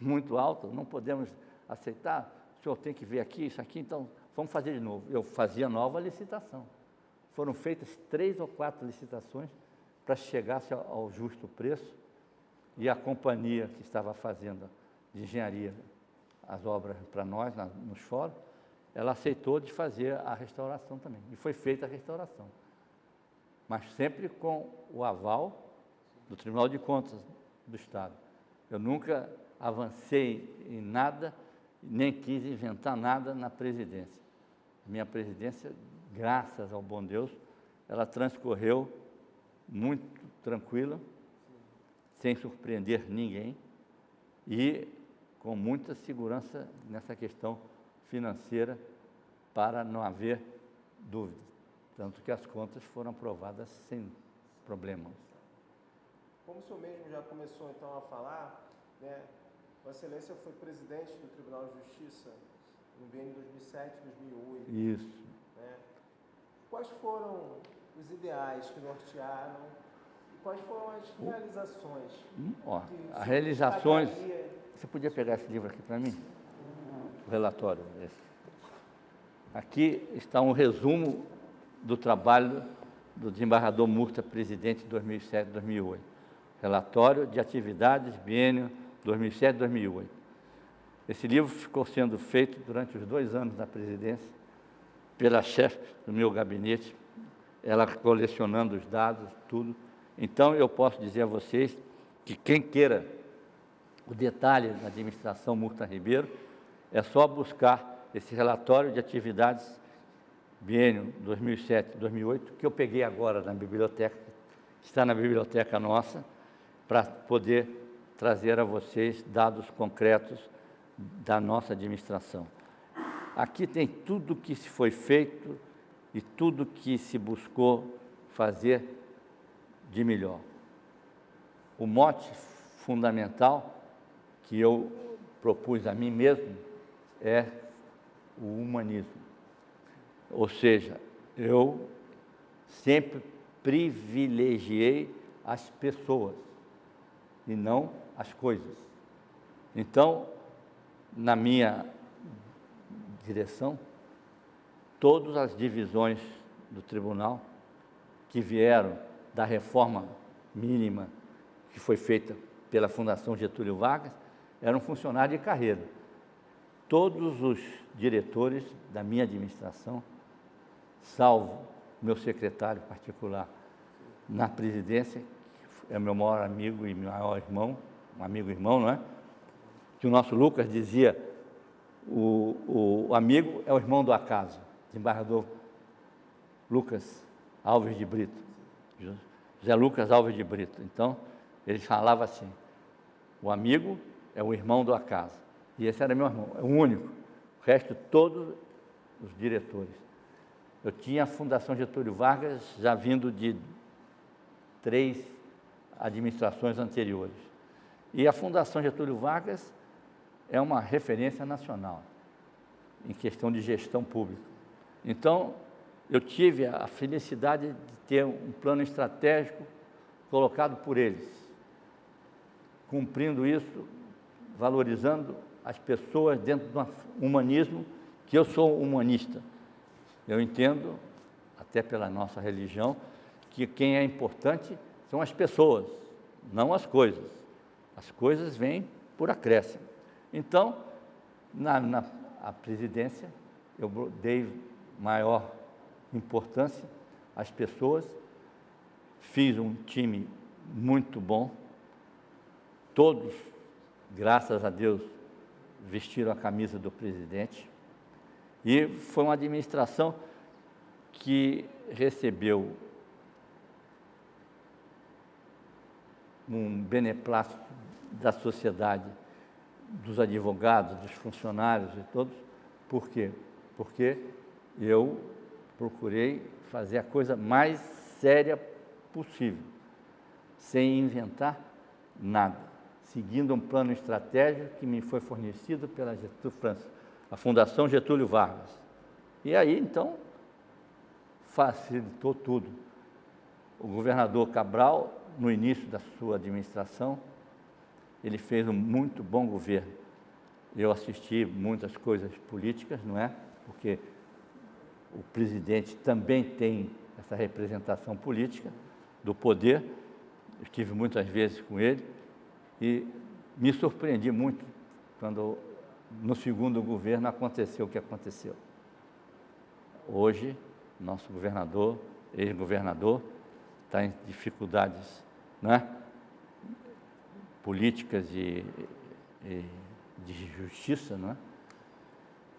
B: muito alto, não podemos aceitar, o senhor tem que ver aqui, isso aqui, então vamos fazer de novo. Eu fazia nova licitação. Foram feitas 3 ou 4 licitações para chegar ao justo preço, e a companhia que estava fazendo de engenharia as obras para nós, nos fóruns, ela aceitou de fazer a restauração também. E foi feita a restauração. Mas sempre com o aval do Tribunal de Contas do Estado. Eu nunca avancei em nada, nem quis inventar nada na presidência. A minha presidência, graças ao bom Deus, ela transcorreu muito tranquila, sem surpreender ninguém, e com muita segurança nessa questão financeira para não haver dúvida. Tanto que as contas foram aprovadas sem problemas.
A: Como o senhor mesmo já começou então a falar, né, Vossa Excelência foi presidente do Tribunal de Justiça no biênio 2007-2008.
B: Isso.
A: Né? Quais foram os ideais que nortearam e quais foram as realizações?
B: As realizações... Você podia pegar esse livro aqui para mim? O relatório. Esse. Aqui está um resumo do trabalho do desembargador Murta, presidente de 2007-2008. Relatório de atividades biênio 2007-2008. Esse livro ficou sendo feito durante os 2 anos da presidência pela chefe do meu gabinete, ela colecionando os dados, tudo. Então, eu posso dizer a vocês que quem queira o detalhe da administração Murta Ribeiro, é só buscar esse relatório de atividades biênio 2007-2008, que eu peguei agora na biblioteca, que está na biblioteca nossa, para poder trazer a vocês dados concretos da nossa administração. Aqui tem tudo que se foi feito e tudo que se buscou fazer de melhor. O mote fundamental que eu propus a mim mesmo é o humanismo. Ou seja, eu sempre privilegiei as pessoas e não as coisas. Então, na minha direção, todas as divisões do tribunal que vieram da reforma mínima que foi feita pela Fundação Getúlio Vargas eram funcionários de carreira. Todos os diretores da minha administração, salvo meu secretário particular na presidência, que é meu maior amigo e meu maior irmão, um amigo-irmão, não é? Que o nosso Lucas dizia, o amigo é o irmão do acaso, desembargador Lucas Alves de Brito, José Lucas Alves de Brito. Então, ele falava assim, o amigo é o irmão do acaso. E esse era meu irmão, é o único. O resto, todos os diretores. Eu tinha a Fundação Getúlio Vargas já vindo de 3 administrações anteriores. E a Fundação Getúlio Vargas é uma referência nacional em questão de gestão pública. Então, eu tive a felicidade de ter um plano estratégico colocado por eles, cumprindo isso, valorizando as pessoas dentro de um humanismo, que eu sou humanista. Eu entendo, até pela nossa religião, que quem é importante são as pessoas, não as coisas. As coisas vêm por acréscimo. Então, na presidência, eu dei maior importância às pessoas, fiz um time muito bom, todos, graças a Deus, vestiram a camisa do presidente, e foi uma administração que recebeu um beneplácito da sociedade, dos advogados, dos funcionários e todos. Por quê? Porque eu procurei fazer a coisa mais séria possível, sem inventar nada, seguindo um plano estratégico que me foi fornecido pela a Fundação Getúlio Vargas. E aí, então, facilitou tudo. O governador Cabral, no início da sua administração, ele fez um muito bom governo. Eu assisti muitas coisas políticas, não é? Porque o presidente também tem essa representação política do poder. Eu estive muitas vezes com ele e me surpreendi muito quando, no segundo governo, aconteceu o que aconteceu. Hoje, nosso governador, ex-governador, está em dificuldades, né, políticas e de justiça, não é?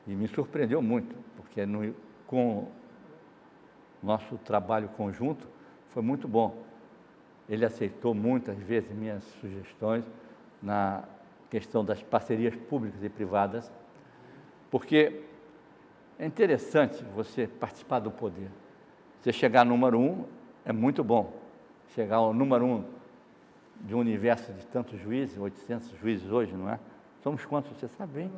B: E me surpreendeu muito, porque com nosso trabalho conjunto foi muito bom. Ele aceitou muitas vezes minhas sugestões na questão das parcerias públicas e privadas, porque é interessante você participar do poder. Você chegar número 1 é muito bom. Chegar ao número 1 de um universo de tantos juízes, 800 juízes hoje, não é? Somos quantos? Você sabe bem?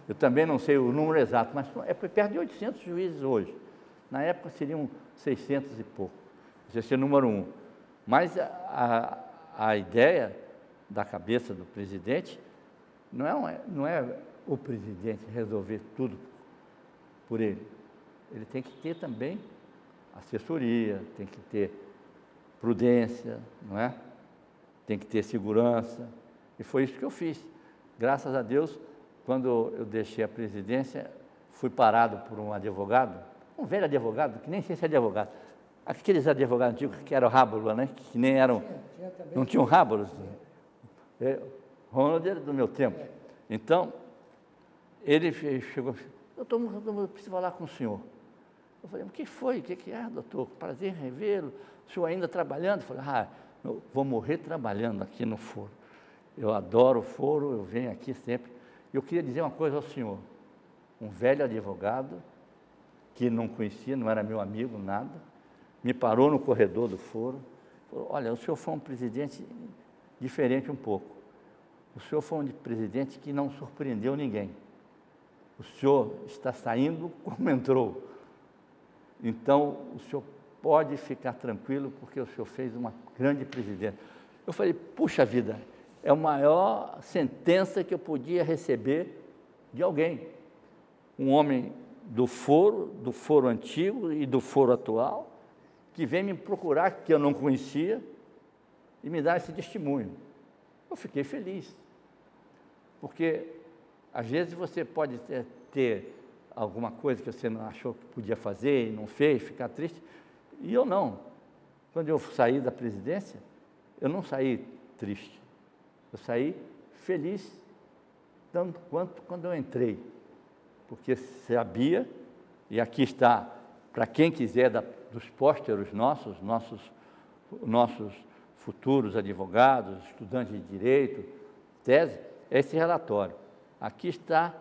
B: Eu também não sei o número exato, mas é perto de 800 juízes hoje. Na época seriam 600 e pouco. Você ser número 1. Mas a ideia da cabeça do presidente não é o presidente resolver tudo por ele. Ele tem que ter também assessoria, tem que ter prudência, não é? Tem que ter segurança. E foi isso que eu fiz. Graças a Deus, quando eu deixei a presidência, fui parado por um advogado, um velho advogado, que nem sei se é advogado. Aqueles advogados antigos que eram rábulos, né? Que nem eram, não tinham rábulos. Ronald era do meu tempo. Então, ele chegou, doutor, eu preciso falar com o senhor. Eu falei, o que foi? O que é, doutor? Prazer em revê-lo. O senhor ainda trabalhando? Eu falei, eu vou morrer trabalhando aqui no foro. Eu adoro o foro, eu venho aqui sempre. Eu queria dizer uma coisa ao senhor. Um velho advogado, que não conhecia, não era meu amigo, nada, me parou no corredor do foro, falou, olha, o senhor foi um presidente diferente um pouco. O senhor foi um presidente que não surpreendeu ninguém. O senhor está saindo como entrou. Então, o senhor pode ficar tranquilo, porque o senhor fez uma grande presidência. Eu falei, puxa vida, é a maior sentença que eu podia receber de alguém. Um homem do foro antigo e do foro atual, que vem me procurar, que eu não conhecia, e me dar esse testemunho. Eu fiquei feliz, porque às vezes você pode ter alguma coisa que você não achou que podia fazer e não fez, ficar triste, e eu não. Quando eu saí da presidência, eu não saí triste, eu saí feliz, tanto quanto quando eu entrei, porque sabia, e aqui está, para quem quiser, dos pósteros nossos futuros advogados, estudantes de direito, tese, é esse relatório. Aqui está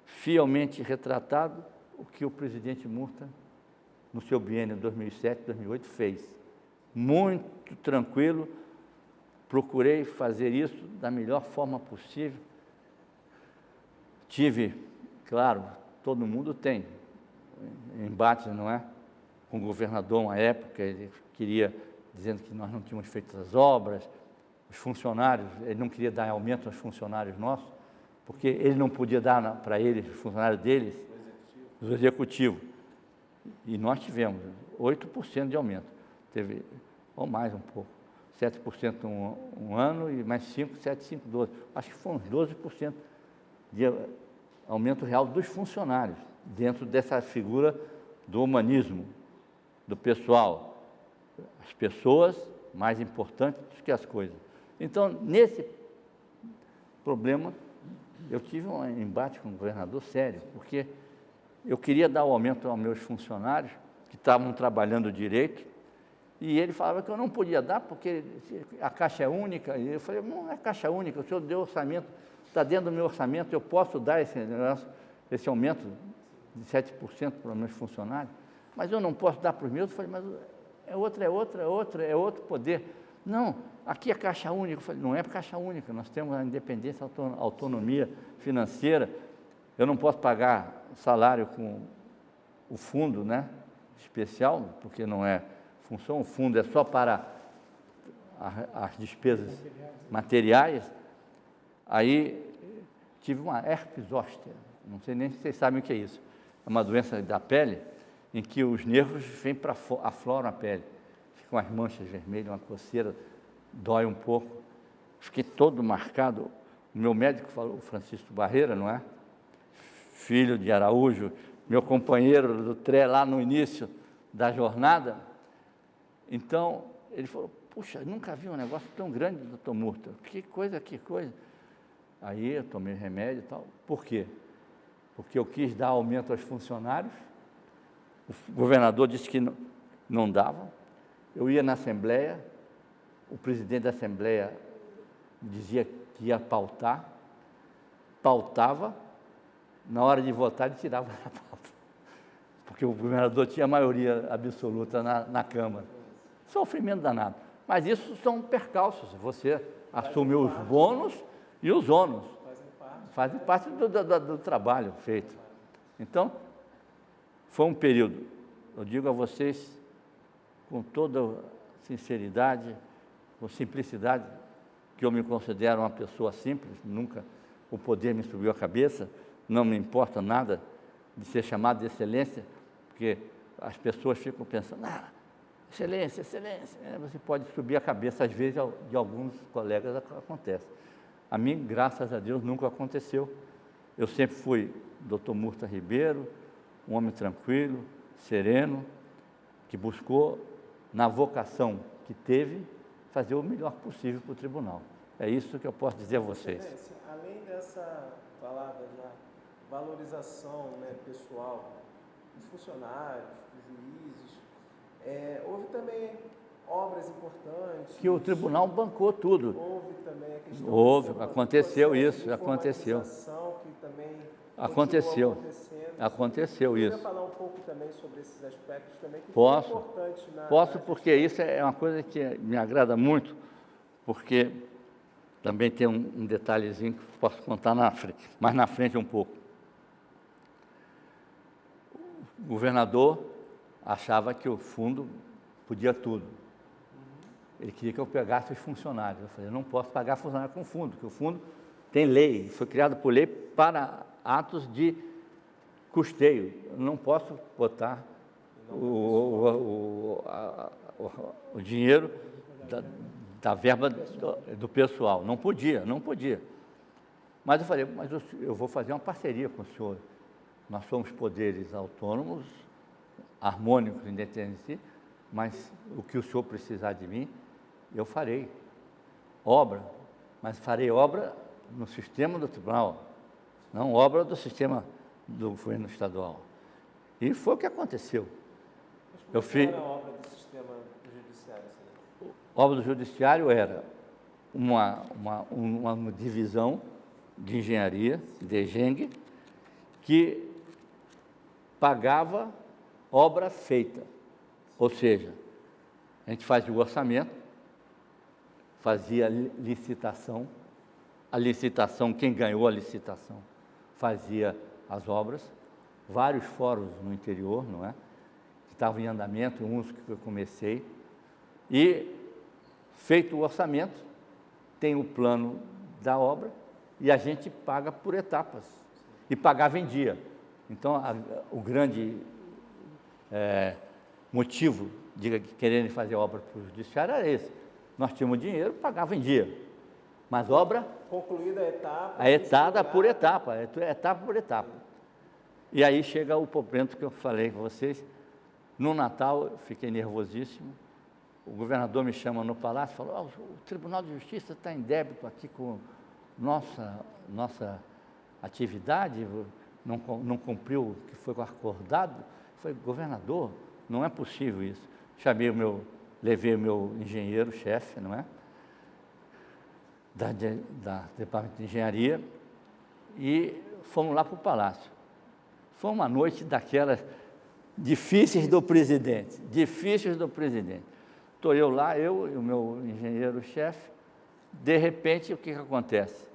B: fielmente retratado o que o presidente Murta, no seu biênio 2007-2008, fez. Muito tranquilo, procurei fazer isso da melhor forma possível. Tive, claro, todo mundo tem embates, não é? Com o governador, uma época, ele queria, dizendo que nós não tínhamos feito as obras, os funcionários, ele não queria dar aumento aos funcionários nossos, porque ele não podia dar para eles, os funcionários deles, os executivos. E nós tivemos 8% de aumento, teve, ou mais um pouco, 7% um ano e mais 5, 7, 5, 12. Acho que foram uns 12% de aumento real dos funcionários, dentro dessa figura do humanismo, do pessoal. As pessoas mais importantes do que as coisas. Então, nesse problema, eu tive um embate com o governador sério, porque eu queria dar o aumento aos meus funcionários, que estavam trabalhando direito, e ele falava que eu não podia dar, porque a Caixa é única. E eu falei, não é Caixa única, o senhor deu orçamento, está dentro do meu orçamento, eu posso dar esse aumento de 7% para os meus funcionários, mas eu não posso dar para os meus. Eu falei, mas é outro poder. Não, aqui é Caixa única. Eu falei, não é Caixa única, nós temos a independência, a autonomia financeira. Eu não posso pagar salário com o fundo, né, especial, porque não é função, o fundo é só para as despesas materiais. Aí tive uma herpes zoster, não sei nem se vocês sabem o que é isso. É uma doença da pele em que os nervos vêm para afloram a pele. Ficam as manchas vermelhas, uma coceira, dói um pouco. Fiquei todo marcado. O meu médico falou, o Francisco Barreira, não é? Filho de Araújo, meu companheiro do TRE lá no início da jornada. Então, ele falou, puxa, nunca vi um negócio tão grande, doutor Murta. Que coisa. Aí eu tomei remédio e tal. Por quê? Porque eu quis dar aumento aos funcionários. O governador disse que não dava. Eu ia na Assembleia, o presidente da Assembleia dizia que ia pautar, pautava, na hora de votar ele tirava a pauta, porque o governador tinha maioria absoluta na Câmara. Sofrimento danado. Mas isso são percalços, você assume os bônus e os ônus. Fazem parte do trabalho feito. Então, foi um período, eu digo a vocês, com toda sinceridade, com simplicidade, que eu me considero uma pessoa simples, nunca o poder me subiu a cabeça, não me importa nada de ser chamado de excelência, porque as pessoas ficam pensando, excelência, excelência. Você pode subir a cabeça, às vezes, de alguns colegas acontece. A mim, graças a Deus, nunca aconteceu. Eu sempre fui Dr. Murta Ribeiro, um homem tranquilo, sereno, que buscou, na vocação que teve, fazer o melhor possível para o tribunal. É isso que eu posso dizer a vocês.
A: Excelência, além dessa palavra já, valorização, né, pessoal dos funcionários, dos juízes, houve também obras importantes.
B: Que o tribunal bancou tudo.
A: Houve também a questão
B: aconteceu isso, aconteceu.
A: Que também
B: aconteceu
A: Eu
B: isso.
A: queria falar um pouco também sobre esses aspectos também que
B: Posso,
A: são importantes
B: posso, porque isso é uma coisa que me agrada muito, porque também tem um detalhezinho que posso contar mais na frente um pouco. O governador achava que o fundo podia tudo. Ele queria que eu pegasse os funcionários. Eu falei, eu não posso pagar funcionário com fundo, porque o fundo tem lei, foi criado por lei para atos de custeio. Eu não posso botar o dinheiro da verba do pessoal. Não podia. Mas eu falei, mas eu vou fazer uma parceria com o senhor. Nós somos poderes autônomos, harmônicos, independentes, mas o que o senhor precisar de mim, eu farei obra, mas farei obra no sistema do tribunal, não obra do sistema do governo estadual. E foi o que aconteceu.
A: Eu fiz a obra do sistema judiciário.
B: A obra do judiciário era uma divisão de engenharia, DEGENG, que pagava obra feita. Ou seja, a gente fazia o orçamento, fazia a licitação, quem ganhou a licitação fazia as obras, vários fóruns no interior, não é? Que estavam em andamento, uns que eu comecei, e feito o orçamento, tem o plano da obra e a gente paga por etapas, e pagava em dia. Então, o grande motivo de quererem fazer obra para o judiciário era esse. Nós tínhamos dinheiro, pagava em dia. Mas obra...
A: Concluída a etapa...
B: etapa por etapa. E aí chega o momento que eu falei com vocês. No Natal, eu fiquei nervosíssimo. O governador me chama no palácio e falou, o Tribunal de Justiça está em débito aqui com nossa atividade, não cumpriu o que foi acordado. Eu falei, governador, não é possível isso. Levei o meu engenheiro-chefe, não é? Da Departamento de Engenharia, e fomos lá para o Palácio. Foi uma noite daquelas difíceis do presidente. Estou eu lá, eu e o meu engenheiro-chefe, de repente, o que acontece?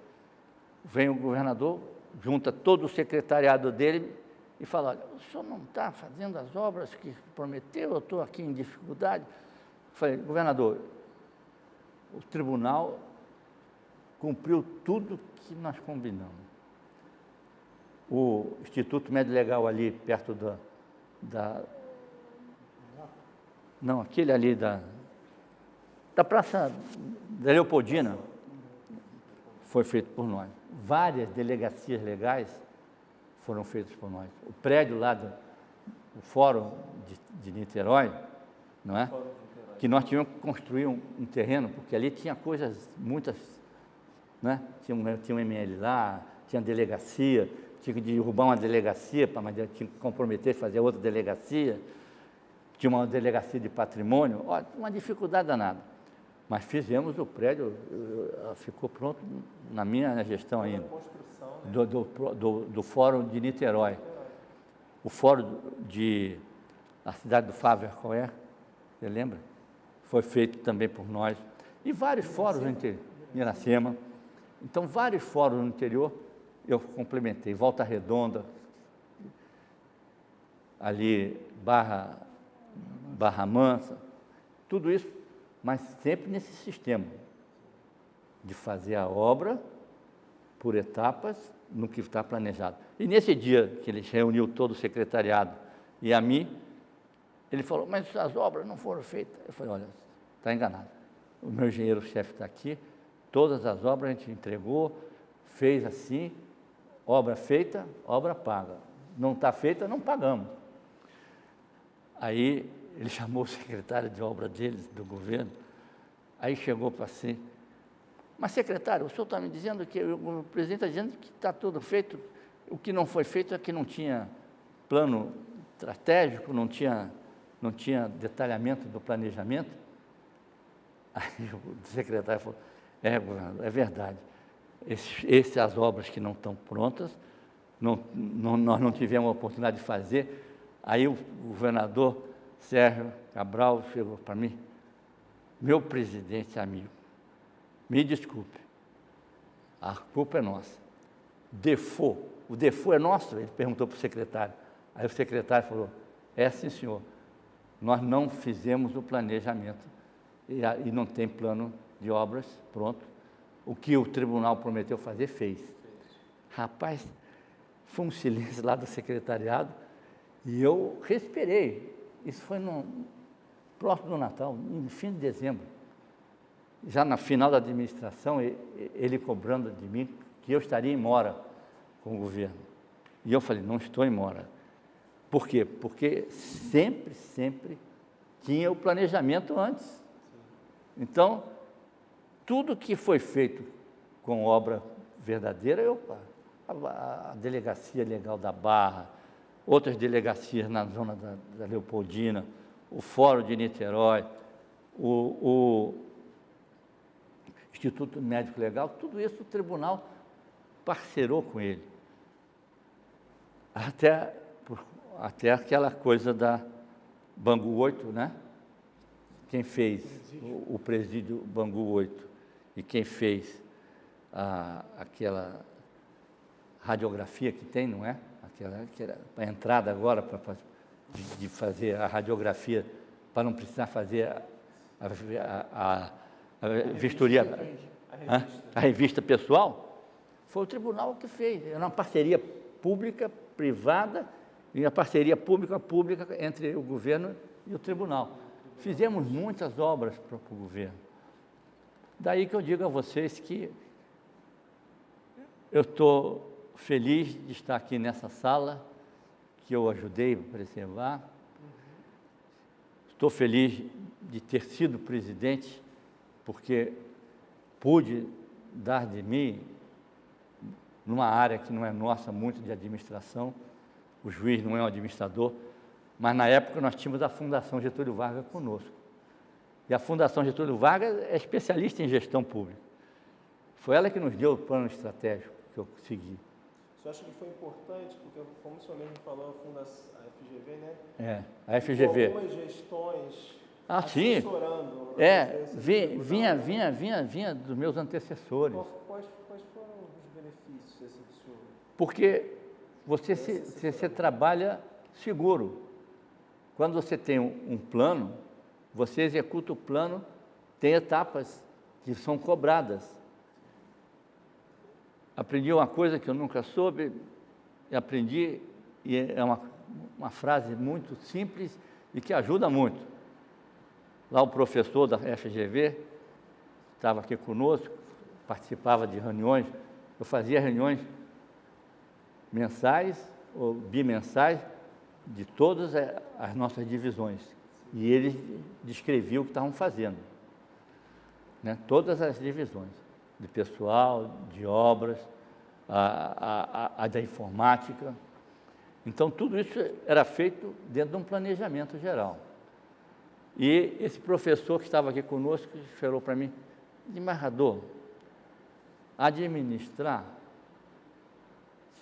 B: Vem o governador, junta todo o secretariado dele e fala, olha, o senhor não está fazendo as obras que prometeu, eu estou aqui em dificuldade. Falei, governador, o tribunal cumpriu tudo que nós combinamos. O Instituto Médio Legal ali, perto não, aquele ali da Praça da Leopoldina, foi feito por nós. Várias delegacias legais foram feitas por nós. O prédio lá do Fórum de Niterói, não é? Que nós tínhamos que construir um terreno, porque ali tinha muitas, né? Tinha um ML lá, tinha delegacia, tinha que derrubar uma delegacia, mas tinha que comprometer, fazer outra delegacia, tinha uma delegacia de patrimônio, uma dificuldade danada. Mas fizemos o prédio, ficou pronto na minha gestão ainda.
A: Construção, né?
B: Do Fórum de Niterói. O Fórum a cidade do Fávea, qual é? Você lembra? Foi feito também por nós. E vários fóruns no interior, Iracema. Então, vários fóruns no interior eu complementei. Volta Redonda, ali Barra Mansa, tudo isso, mas sempre nesse sistema de fazer a obra por etapas no que está planejado. E nesse dia que ele reuniu todo o secretariado e a mim, ele falou, mas as obras não foram feitas. Eu falei, olha, está enganado. O meu engenheiro-chefe está aqui, todas as obras a gente entregou, fez assim, obra feita, obra paga. Não está feita, não pagamos. Aí ele chamou o secretário de obra deles, do governo, aí chegou para si, mas secretário, o senhor está me dizendo que o presidente está dizendo que está tudo feito, o que não foi feito é que não tinha plano estratégico, não tinha detalhamento do planejamento. Aí o secretário falou, governador, é verdade, as obras que não estão prontas, nós não tivemos a oportunidade de fazer. Aí o governador Sérgio Cabral chegou para mim, meu presidente amigo, me desculpe, a culpa é nossa. O default é nosso? Ele perguntou para o secretário. Aí o secretário falou, sim senhor, nós não fizemos o planejamento e não tem plano de obras pronto. O que o tribunal prometeu fazer, fez. Rapaz, foi um silêncio lá do secretariado e eu respirei. Isso foi próximo do Natal, no fim de dezembro. Já na final da administração, ele cobrando de mim que eu estaria em mora com o governo. E eu falei, não estou em mora. Por quê? Porque sempre tinha o planejamento antes. Então, tudo que foi feito com obra verdadeira, a Delegacia Legal da Barra, outras delegacias na zona da Leopoldina, o Fórum de Niterói, o Instituto Médico Legal, tudo isso o tribunal parcerou com ele. Até aquela coisa da Bangu 8, né? Quem fez o presídio Bangu 8 e quem fez aquela radiografia que tem, não é? Que era a entrada agora de fazer a radiografia, para não precisar fazer a vistoria, a revista pessoal, foi o tribunal que fez. Era uma parceria pública-privada e a parceria pública-pública entre o governo e o tribunal. Fizemos muitas obras para o governo. Daí que eu digo a vocês que eu estou feliz de estar aqui nessa sala, que eu ajudei a preservar. Estou feliz de ter sido presidente, porque pude dar de mim, numa área que não é nossa, muito de administração, o juiz não é um administrador, mas na época nós tínhamos a Fundação Getúlio Vargas conosco. E a Fundação Getúlio Vargas é especialista em gestão pública. Foi ela que nos deu o plano estratégico que eu segui.
A: O senhor acha que foi importante, porque como o senhor mesmo falou, a FGV, né?
B: A FGV.
A: Algumas gestões
B: sim.
A: assessorando.
B: Vinha dos meus antecessores.
A: Quais foram os benefícios assim, do senhor?
B: Porque você trabalha seguro. Quando você tem um plano, você executa o plano, tem etapas que são cobradas. Aprendi uma coisa que eu nunca soube, aprendi, e é uma frase muito simples e que ajuda muito. Lá o professor da FGV estava aqui conosco, participava de reuniões, eu fazia reuniões mensais ou bimensais de todas as nossas divisões. E eles descreviam o que estavam fazendo, né? Todas as divisões, de pessoal, de obras, a da informática. Então, tudo isso era feito dentro de um planejamento geral. E esse professor que estava aqui conosco falou para mim, desembargador, administrar,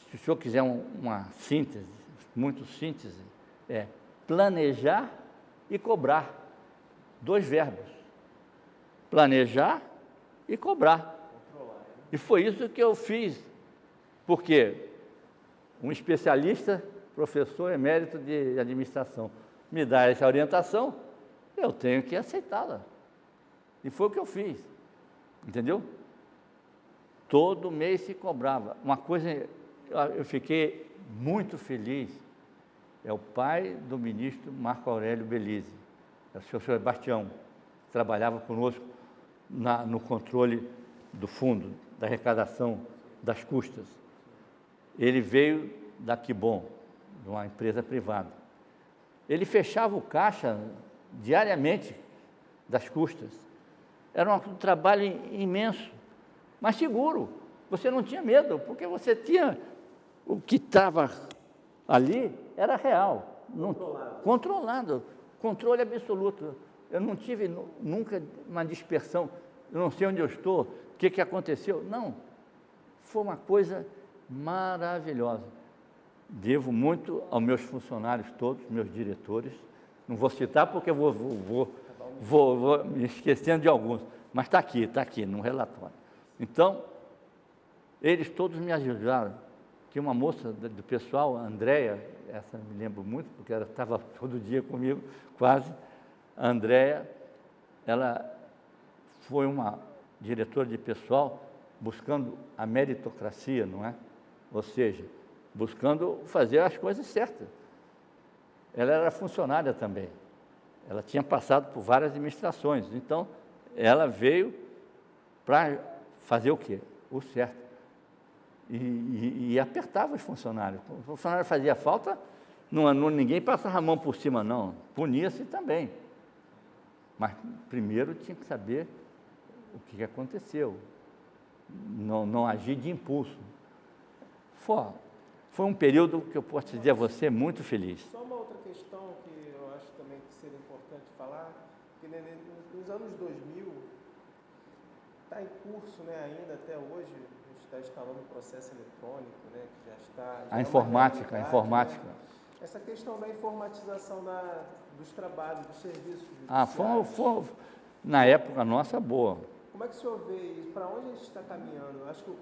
B: se o senhor quiser uma síntese, muito síntese, é planejar e cobrar. 2 verbos. Planejar e cobrar. E foi isso que eu fiz. Porque um especialista, professor emérito de administração, me dá essa orientação, eu tenho que aceitá-la. E foi o que eu fiz. Entendeu? Todo mês se cobrava. Uma coisa, eu fiquei muito feliz, é o pai do ministro Marco Aurélio Belize, é o senhor Sebastião, que trabalhava conosco no controle do fundo, da arrecadação das custas. Ele veio da Quibon, de uma empresa privada. Ele fechava o caixa diariamente das custas. Era um trabalho imenso, mas seguro. Você não tinha medo, porque você tinha o que estava ali, era real. Controlado. Controle absoluto. Eu não tive nunca uma dispersão. Eu não sei onde eu estou, o que aconteceu. Não. Foi uma coisa maravilhosa. Devo muito aos meus funcionários todos, meus diretores. Não vou citar porque eu vou me esquecendo de alguns. Mas está aqui no relatório. Então, eles todos me ajudaram. Tinha uma moça do pessoal, a Andréia, essa me lembro muito, porque ela estava todo dia comigo, quase. A Andréia, ela foi uma diretora de pessoal buscando a meritocracia, não é? Ou seja, buscando fazer as coisas certas. Ela era funcionária também. Ela tinha passado por várias administrações. Então, ela veio para fazer o quê? O certo. E apertava os funcionários. O funcionário fazia falta, ninguém passava a mão por cima, não. Punia-se também. Mas primeiro tinha que saber o que aconteceu. Não agir de impulso. Foi um período que eu posso dizer a você muito feliz.
A: Só uma outra questão que eu acho também que seria importante falar, que nos anos 2000, está em curso, né, ainda até hoje, a gente está instalando o processo eletrônico, né, que já está...
B: A informática.
A: Né? Essa questão da informatização dos trabalhos, dos serviços judiciários.
B: Na época nossa, boa.
A: Como é que o senhor vê isso? Para onde a gente está caminhando? Acho que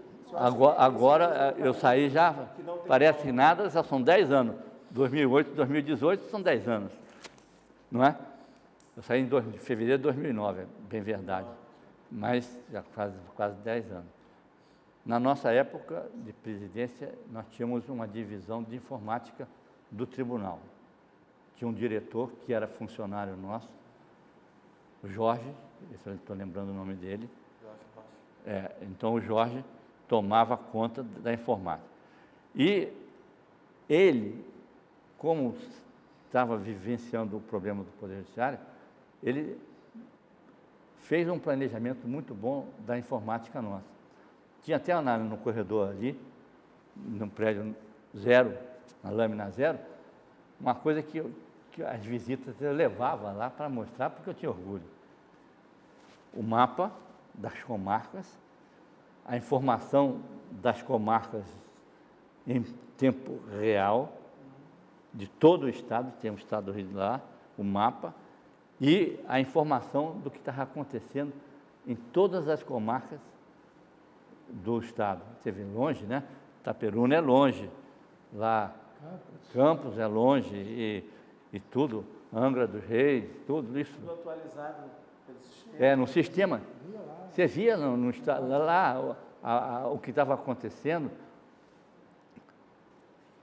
B: agora eu saí já, parece que nada, já são 10 anos. 2008, 2018 são 10 anos, não é? Eu saí em fevereiro de 2009, é bem verdade, mas já quase 10 anos. Na nossa época de presidência, nós tínhamos uma divisão de informática do tribunal. Tinha um diretor que era funcionário nosso, o Jorge, estou lembrando o nome dele. Então o Jorge tomava conta da informática. E ele, como estava vivenciando o problema do Poder Judiciário, ele fez um planejamento muito bom da informática nossa. Tinha até no corredor ali, no prédio 0, na lâmina 0, uma coisa que as visitas eu levava lá para mostrar, porque eu tinha orgulho. O mapa das comarcas, a informação das comarcas em tempo real, de todo o estado, tem um estado lá, o mapa, e a informação do que estava acontecendo em todas as comarcas do estado. Você vê longe, né? Itaperuna é longe, lá Campos é longe, e tudo, Angra dos Reis, tudo isso.
A: Tudo atualizado pelo sistema.
B: No sistema. Você via no estado, lá o que estava acontecendo,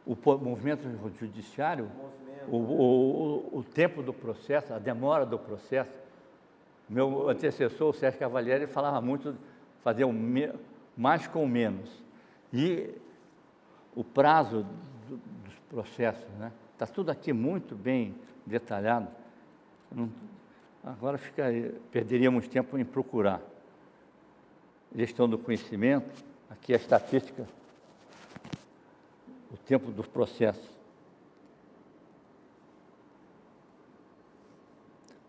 B: o movimento judiciário, o tempo do processo, a demora do processo. Meu antecessor, o Sérgio Cavalieri, falava muito de fazer mais com menos. E o prazo dos processos, né? Está tudo aqui muito bem detalhado. Agora perderíamos tempo em procurar. Gestão do conhecimento, aqui a estatística, o tempo dos processos.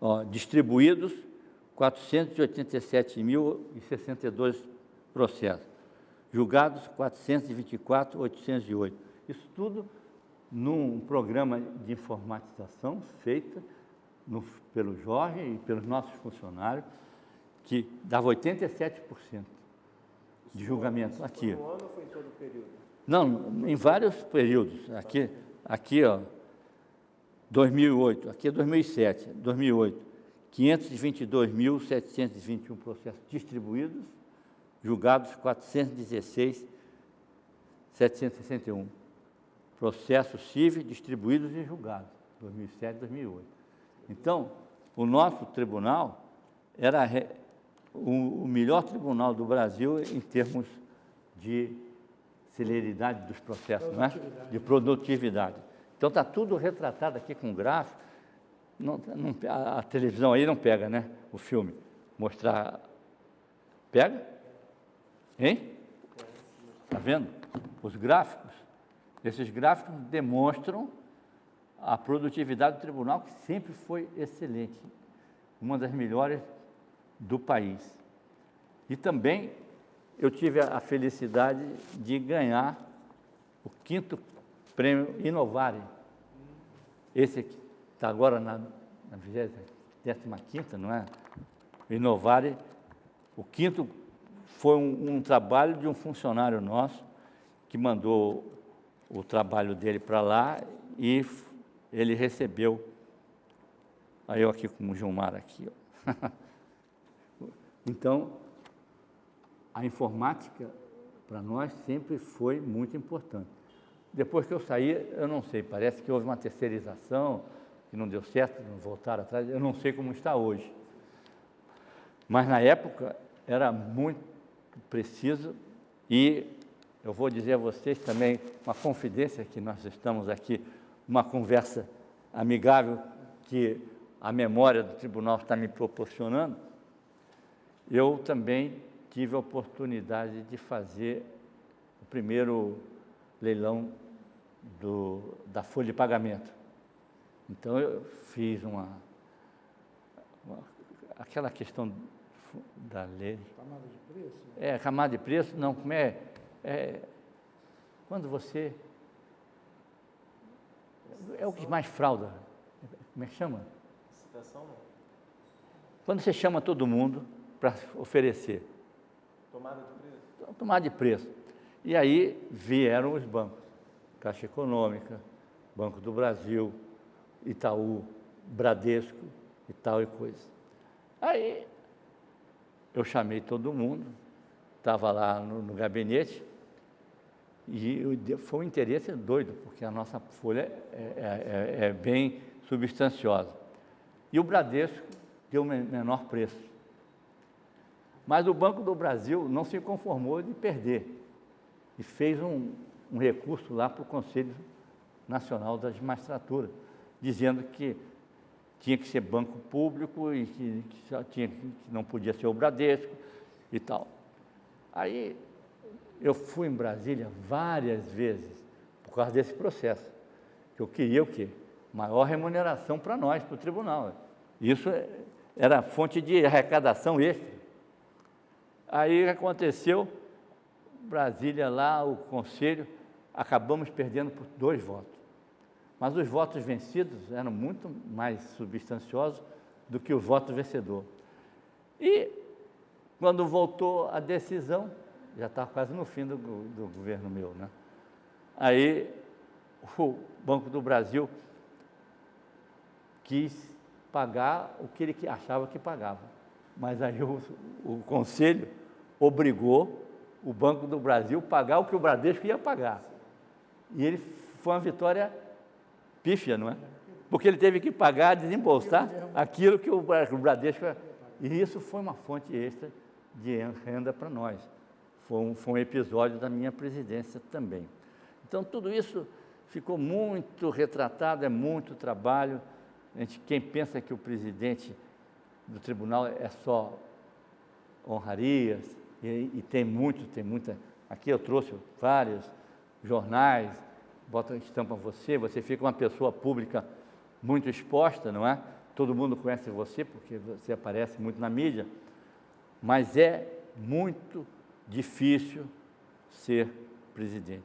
B: Ó, distribuídos 487.062 processos, julgados 424.808. Isso tudo num programa de informatização feito pelo Jorge e pelos nossos funcionários, que dava 87% de julgamento aqui.
A: Foi no ano ou foi em todo o período?
B: Não, em vários períodos. Aqui, ó, 2008, aqui é 2007, 2008, 522.721 processos distribuídos, julgados 416.761. Processos cíveis distribuídos e julgados, 2007 e 2008. Então, o nosso tribunal era o melhor tribunal do Brasil em termos de celeridade dos processos, não é? De produtividade. Então, está tudo retratado aqui com gráfico. A televisão aí não pega, né? O filme. Mostrar. Pega? Hein? Está vendo? Os gráficos. Esses gráficos demonstram a produtividade do tribunal, que sempre foi excelente. Uma das melhores do país. E também eu tive a felicidade de ganhar o 5º prêmio Inovare. Esse aqui está agora na 15ª, não é? Inovare. O 5º foi um trabalho de um funcionário nosso que mandou o trabalho dele para lá e ele recebeu. Aí eu aqui com o Gilmar aqui, ó. Então, a informática para nós sempre foi muito importante. Depois que eu saí, eu não sei, parece que houve uma terceirização, que não deu certo, não voltaram atrás, eu não sei como está hoje. Mas na época era muito preciso e eu vou dizer a vocês também uma confidência, que nós estamos aqui, uma conversa amigável que a memória do tribunal está me proporcionando. Eu também tive a oportunidade de fazer o primeiro leilão da folha de pagamento. Então, eu fiz aquela questão da lei.
C: Camada de preço?
B: Camada de preço, não, como quando você... É o que mais frauda. Como é que chama?
A: Licitação, não.
B: Quando você chama todo mundo para oferecer.
A: Tomada de preço?
B: Tomada de preço. E aí vieram os bancos. Caixa Econômica, Banco do Brasil, Itaú, Bradesco e tal e coisa. Aí eu chamei todo mundo, estava lá no gabinete, e foi um interesse doido, porque a nossa folha é bem substanciosa. E o Bradesco deu o menor preço. Mas o Banco do Brasil não se conformou de perder e fez um recurso lá para o Conselho Nacional da Magistratura, dizendo que tinha que ser banco público e que não podia ser o Bradesco e tal. Aí eu fui em Brasília várias vezes por causa desse processo, que eu queria o quê? Maior remuneração para nós, para o tribunal. Isso era fonte de arrecadação extra. Aí o que aconteceu? Brasília lá, o Conselho, acabamos perdendo por 2 votos. Mas os votos vencidos eram muito mais substanciosos do que o voto vencedor. E, quando voltou a decisão, já estava quase no fim do governo meu, né? Aí, o Banco do Brasil quis pagar o que ele achava que pagava. Mas aí o Conselho obrigou o Banco do Brasil a pagar o que o Bradesco ia pagar. E ele foi uma vitória pífia, não é? Porque ele teve que pagar, desembolsar aquilo que o Bradesco... E isso foi uma fonte extra de renda para nós. Foi um episódio da minha presidência também. Então, tudo isso ficou muito retratado, é muito trabalho. Quem pensa que o presidente do tribunal é só honrarias, e tem muita... Aqui eu trouxe vários jornais, botam estampa você fica uma pessoa pública muito exposta, não é? todo mundo conhece você, porque você aparece muito na mídia, mas é muito difícil ser presidente.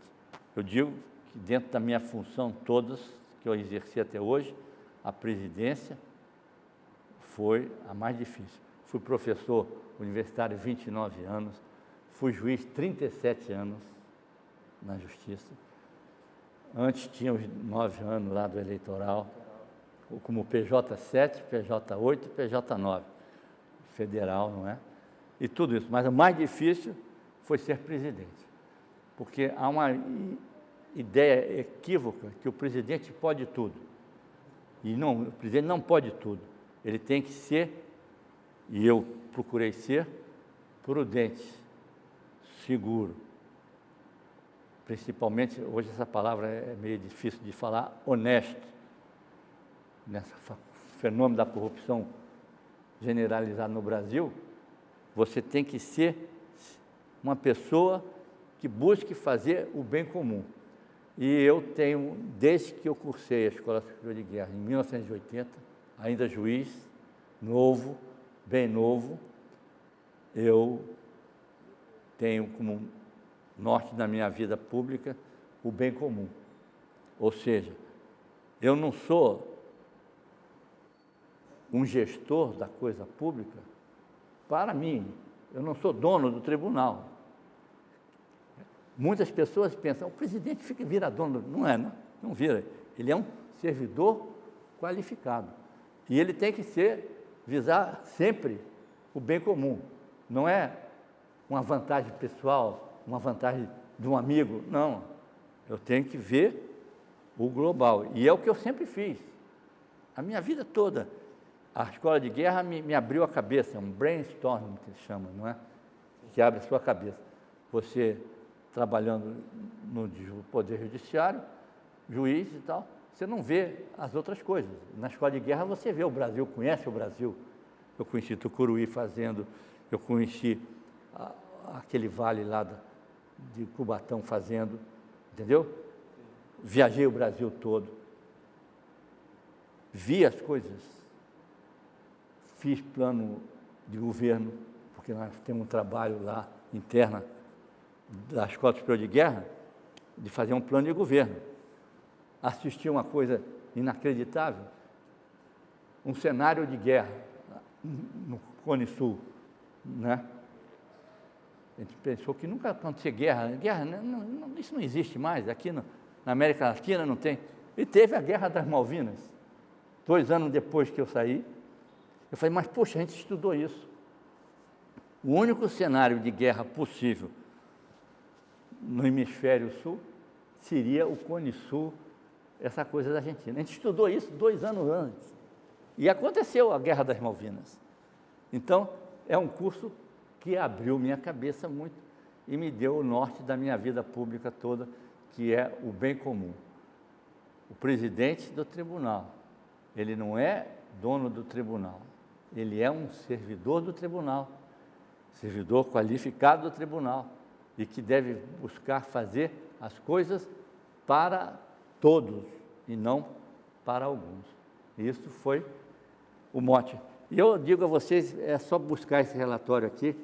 B: Eu digo que dentro da minha função todas, que eu exerci até hoje, a presidência foi a mais difícil. Fui professor universitário 29 anos, fui juiz 37 anos na Justiça. Antes tinha os 9 anos lá do eleitoral, como PJ7, PJ8 e PJ9, federal, não é? E tudo isso. Mas o mais difícil foi ser presidente, porque há uma ideia equívoca que o presidente pode tudo. E não, o presidente não pode tudo. Ele tem que ser, e eu procurei ser, prudente, seguro. Principalmente, hoje essa palavra é meio difícil de falar, honesto. Nesse fenômeno da corrupção generalizada no Brasil, você tem que ser uma pessoa que busque fazer o bem comum. E eu tenho, desde que eu cursei a Escola Superior de Guerra, em 1980, ainda juiz, novo, bem novo, eu tenho como norte da minha vida pública o bem comum. Ou seja, eu não sou um gestor da coisa pública para mim, eu não sou dono do tribunal. Muitas pessoas pensam, o presidente vira dono, não é, não vira. Ele é um servidor qualificado. E ele tem que visar sempre o bem comum. Não é uma vantagem pessoal, uma vantagem de um amigo, não. Eu tenho que ver o global. E é o que eu sempre fiz. A minha vida toda. A Escola de Guerra me abriu a cabeça, um brainstorm que se chama, não é? Que abre a sua cabeça. Você trabalhando no Poder Judiciário, juiz e tal, você não vê as outras coisas. Na Escola de Guerra você vê o Brasil, conhece o Brasil. Eu conheci Tucuruí fazendo, eu conheci aquele vale lá de Cubatão fazendo, entendeu? Viajei o Brasil todo, vi as coisas, fiz plano de governo, porque nós temos um trabalho lá interno da Escola Superior de Guerra, de fazer um plano de governo. Assisti uma coisa inacreditável, um cenário de guerra no Cone Sul, né? A gente pensou que nunca acontecia guerra, isso não existe mais, aqui na América Latina não tem. E teve a Guerra das Malvinas, 2 anos depois que eu saí. Eu falei, mas poxa, a gente estudou isso. O único cenário de guerra possível no hemisfério sul seria o Cone Sul, essa coisa da Argentina. A gente estudou isso 2 anos antes. E aconteceu a Guerra das Malvinas. Então, é um curso que abriu minha cabeça muito e me deu o norte da minha vida pública toda, que é o bem comum. O presidente do tribunal, ele não é dono do tribunal, ele é um servidor do tribunal, servidor qualificado do tribunal, e que deve buscar fazer as coisas para todos e não para alguns. Isso foi o mote. E eu digo a vocês, é só buscar esse relatório aqui,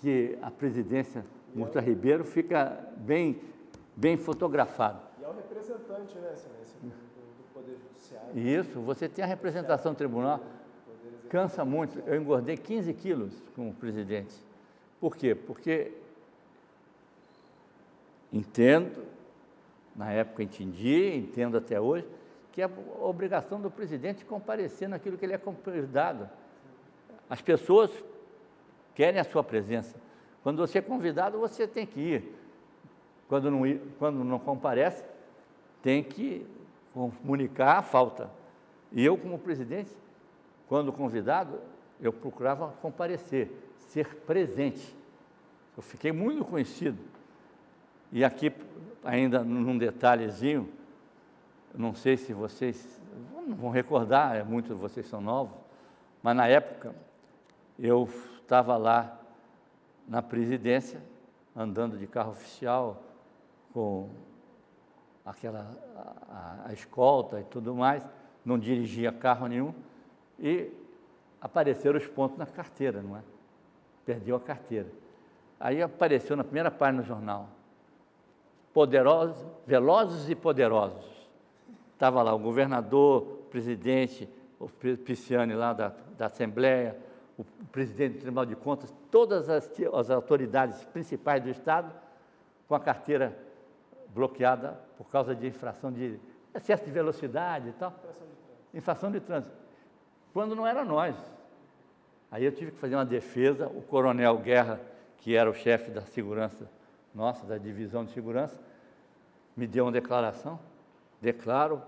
B: que a presidência Murta Ribeiro fica bem fotografado.
A: E é o representante, né, Excelência, do Poder Judiciário.
B: Isso, você tem a representação do tribunal, cansa muito. Eu engordei 15 quilos como presidente. Por quê? Porque entendo, na época entendi, entendo até hoje, que é a obrigação do presidente comparecer naquilo que ele é convidado. As pessoas querem a sua presença. Quando você é convidado, você tem que ir. Quando não comparece, tem que comunicar a falta. E eu, como presidente, quando convidado, eu procurava comparecer, ser presente. Eu fiquei muito conhecido. E aqui, ainda num detalhezinho, não sei se vocês vão recordar, muitos de vocês são novos, mas na época eu estava lá na presidência, andando de carro oficial, com a escolta e tudo mais, não dirigia carro nenhum, E apareceram os pontos na carteira, não é? Perdeu a carteira. Aí apareceu na primeira página do jornal, poderosos, velozes e poderosos. Estava lá o governador, o presidente, o Pisciani lá da Assembleia, o presidente do Tribunal de Contas, todas as autoridades principais do Estado com a carteira bloqueada por causa de infração de excesso de velocidade e tal. Infração de trânsito. Quando não era nós. Aí eu tive que fazer uma defesa, o coronel Guerra, que era o chefe da segurança nossa, da divisão de segurança, me deu uma declaração, declaro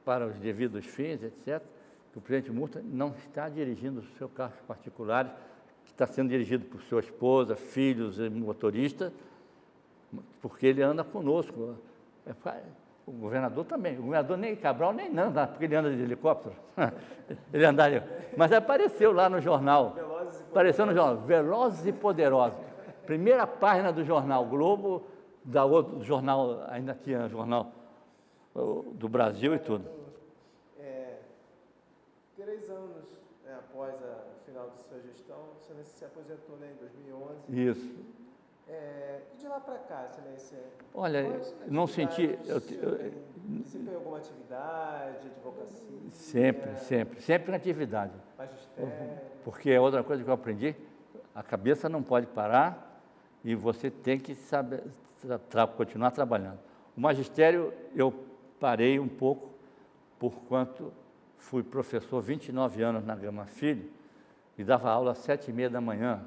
B: para os devidos fins, etc., que o presidente Murta não está dirigindo o seu carro particular, que está sendo dirigido por sua esposa, filhos e motorista, porque ele anda conosco. O governador também. O governador nem Cabral nem anda, porque ele anda de helicóptero. Ele anda, mas apareceu lá no jornal. Apareceu no jornal, Velozes e Poderosos. Primeira página do jornal Globo, do jornal, ainda tinha jornal do Brasil e tudo.
A: 3 anos após o final de sua gestão, o Excelência se aposentou, né, em 2011.
B: Isso.
A: E de lá para cá, Excelência?
B: Olha, não senti...
A: Você tem alguma atividade, advocacia?
B: Sempre na atividade.
A: Magistério?
B: Porque é outra coisa que eu aprendi, a cabeça não pode parar e você tem que saber continuar trabalhando. O magistério eu parei um pouco, por quanto fui professor 29 anos na Gama Filho e dava aula às 7h30 da manhã.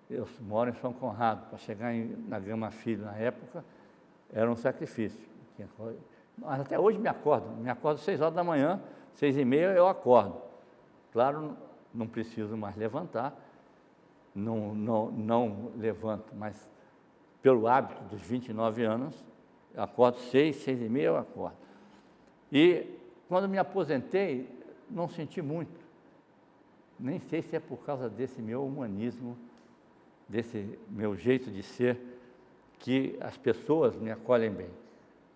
B: Eu moro em São Conrado, para chegar na Gama Filho na época, era um sacrifício. Mas até hoje me acordo 6 horas da manhã, 6h30 eu acordo. Claro, não preciso mais levantar, não levanto, mas pelo hábito dos 29 anos, eu acordo 6h30 eu acordo. E quando me aposentei, não senti muito. Nem sei se é por causa desse meu humanismo, desse meu jeito de ser, que as pessoas me acolhem bem.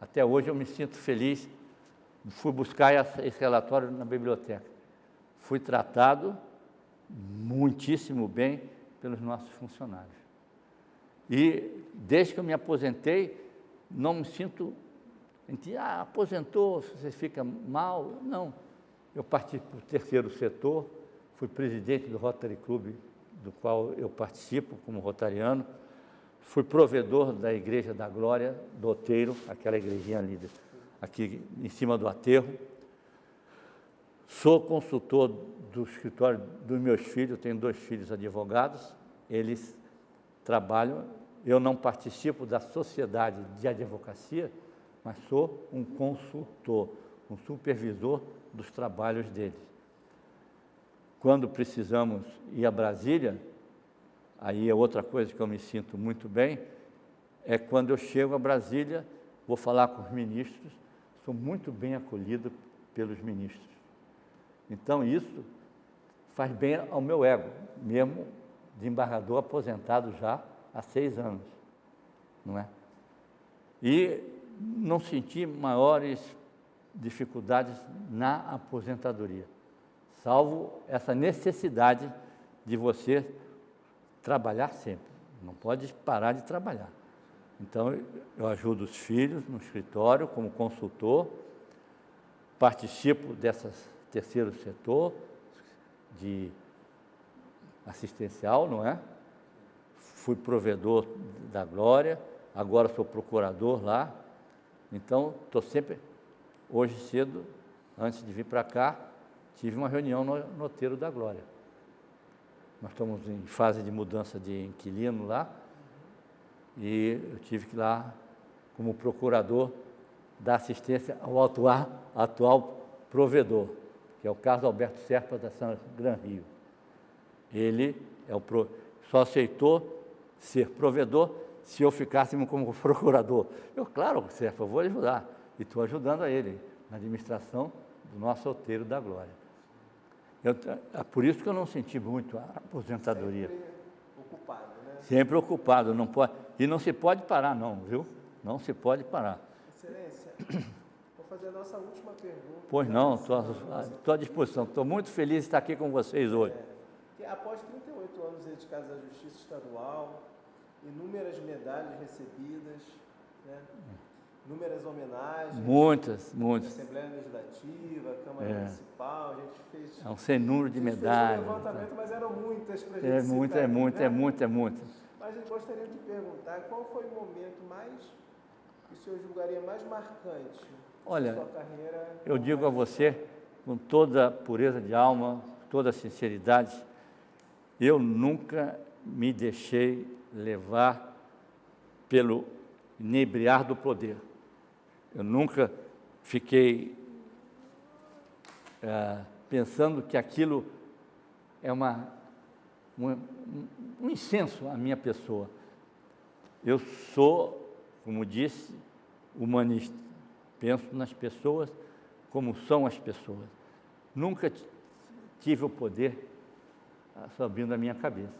B: Até hoje eu me sinto feliz. Fui buscar esse relatório na biblioteca. Fui tratado muitíssimo bem pelos nossos funcionários. E desde que eu me aposentei, não me sinto... aposentou, você fica mal. Não. Eu participo do terceiro setor, fui presidente do Rotary Club, do qual eu participo como rotariano, fui provedor da Igreja da Glória, do Outeiro, aquela igrejinha ali, aqui em cima do aterro. Sou consultor do escritório dos meus filhos, tenho 2 filhos advogados, eles trabalham, eu não participo da sociedade de advocacia, mas sou um consultor, um supervisor dos trabalhos deles. Quando precisamos ir a Brasília, aí é outra coisa que eu me sinto muito bem, é quando eu chego a Brasília, vou falar com os ministros, sou muito bem acolhido pelos ministros. Então isso faz bem ao meu ego, mesmo de embargador aposentado já há 6 anos, não é? E não senti maiores dificuldades na aposentadoria, salvo essa necessidade de você trabalhar sempre, não pode parar de trabalhar. Então, eu ajudo os filhos no escritório como consultor, participo dessas terceiro setor de assistencial, não é? Fui provedor da Glória, agora sou procurador lá. Então, estou sempre... Hoje cedo, antes de vir para cá, tive uma reunião no Outeiro da Glória. Nós estamos em fase de mudança de inquilino lá, e eu tive que ir lá como procurador da assistência ao atual provedor, que é o Carlos Alberto Serpa da São Gran Rio. Ele só aceitou ser provedor se eu ficasse como procurador. Eu, claro, Serpa, vou ajudar. E estou ajudando a ele na administração do nosso Outeiro da Glória. É por isso que eu não senti muito a aposentadoria.
A: Sempre ocupado, né?
B: Sempre ocupado, não pode, e não se pode parar não, viu? Não se pode parar.
A: Excelência, vou fazer a nossa última pergunta.
B: Pois não, estou à disposição. Estou muito feliz de estar aqui com vocês hoje.
A: Que após 38 anos dedicados à Justiça Estadual, inúmeras medalhas recebidas, né? Inúmeras homenagens.
B: Muitas.
A: Assembleia Legislativa, Câmara Municipal, a gente fez...
B: É um sem número de medalhas.
A: Fez um levantamento, mas eram muitas para a gente
B: É
A: citar,
B: muito.
A: Mas eu gostaria de perguntar qual foi o momento que o senhor julgaria mais marcante da sua carreira?
B: Eu digo a você, com toda a pureza de alma, toda a sinceridade, eu nunca me deixei levar pelo inebriar do poder. Eu nunca fiquei pensando que aquilo é um incenso à minha pessoa. Eu sou, como disse, humanista. Penso nas pessoas como são as pessoas. Nunca tive o poder subindo a minha cabeça.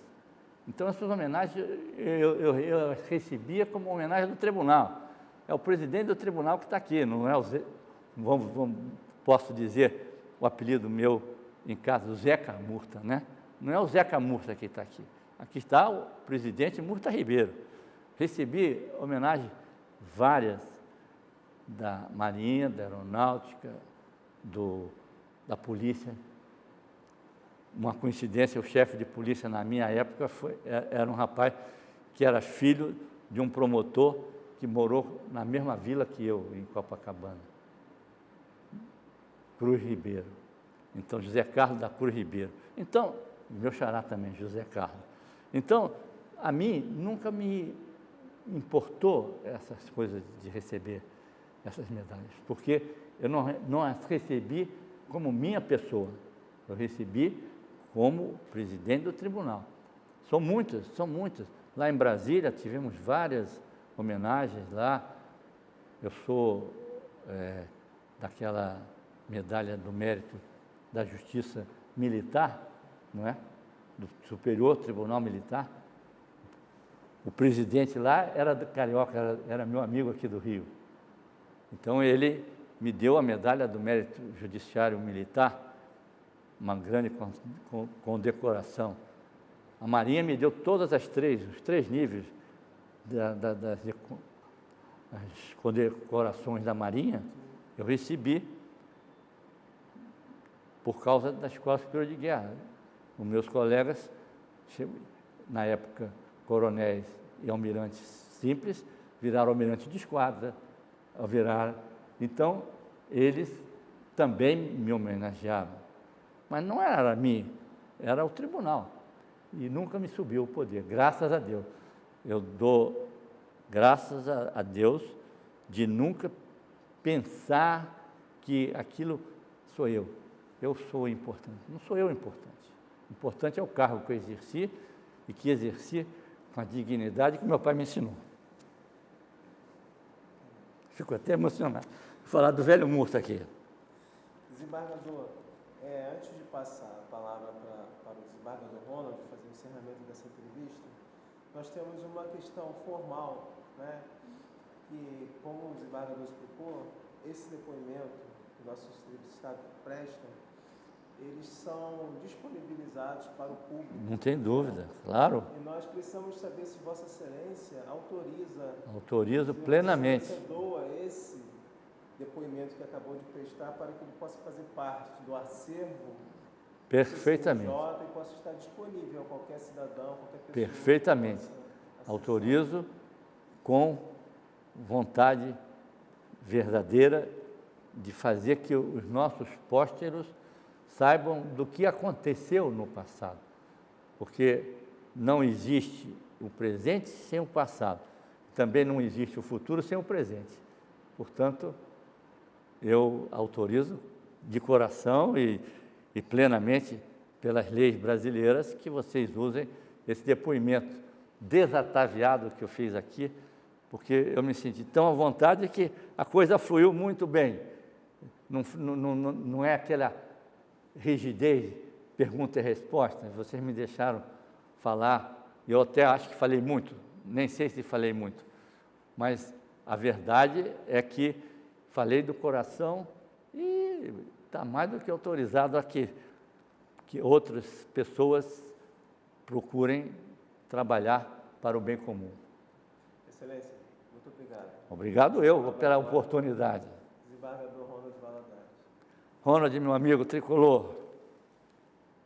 B: Então, essas homenagens eu recebia como homenagem do tribunal. É o presidente do tribunal que está aqui, não é o Zé, posso dizer o apelido meu em casa, o Zeca Murta, né? Não é o Zeca Murta que está aqui. Aqui está o presidente Murta Ribeiro. Recebi homenagens várias da Marinha, da Aeronáutica, da Polícia. Uma coincidência, o chefe de polícia na minha época era um rapaz que era filho de um promotor que morou na mesma vila que eu, em Copacabana. Cruz Ribeiro. Então, José Carlos da Cruz Ribeiro. Então, meu xará também, José Carlos. Então, a mim nunca me importou essas coisas de receber essas medalhas, porque eu não as recebi como minha pessoa, eu recebi como presidente do tribunal. São muitas. Lá em Brasília tivemos várias homenagens lá. Eu sou daquela medalha do mérito da Justiça Militar, não é? Do Superior Tribunal Militar. O presidente lá era carioca, era meu amigo aqui do Rio. Então ele me deu a medalha do mérito judiciário militar, uma grande condecoração. A Marinha me deu todas os três níveis das condecorações da Marinha, eu recebi por causa da Escola Superior de Guerra. Os meus colegas, na época, coronéis e almirantes simples, viraram almirante de esquadra, então, eles também me homenagearam. Mas não era a mim, era o tribunal. E nunca me subiu o poder, graças a Deus. Eu dou graças a Deus de nunca pensar que aquilo sou eu. Eu sou importante. Não sou eu importante. O importante é o cargo que eu exerci e que exerci com a dignidade que meu pai me ensinou. Fico até emocionado. Vou falar do velho Murta aqui.
A: Desembargador, antes de passar a palavra para o desembargador Ronald fazer o encerramento dessa entrevista, nós temos uma questão formal, né? Que, como o desembargador explicou, esse depoimento que nossos entrevistados prestam, eles são disponibilizados para o público.
B: Não tem dúvida, claro.
A: E nós precisamos saber se Vossa Excelência autoriza.
B: Autorizo plenamente.
A: Você doa esse depoimento que acabou de prestar para que ele possa fazer parte do acervo.
B: Perfeitamente.
A: E possa estar disponível a qualquer cidadão, qualquer pessoa.
B: Perfeitamente. Autorizo com vontade verdadeira de fazer que os nossos pósteros saibam do que aconteceu no passado, porque não existe o presente sem o passado, também não existe o futuro sem o presente. Portanto, eu autorizo de coração e plenamente pelas leis brasileiras que vocês usem esse depoimento desataviado que eu fiz aqui, porque eu me senti tão à vontade que a coisa fluiu muito bem. Não é aquela rigidez, pergunta e resposta. Vocês me deixaram falar, eu até acho que falei muito, nem sei se falei muito, mas a verdade é que falei do coração e está mais do que autorizado a que outras pessoas procurem trabalhar para o bem comum.
A: Excelência, muito obrigado.
B: Obrigado eu pela oportunidade.
A: Desembargador Ronald Valadares.
B: Ronald, meu amigo tricolor.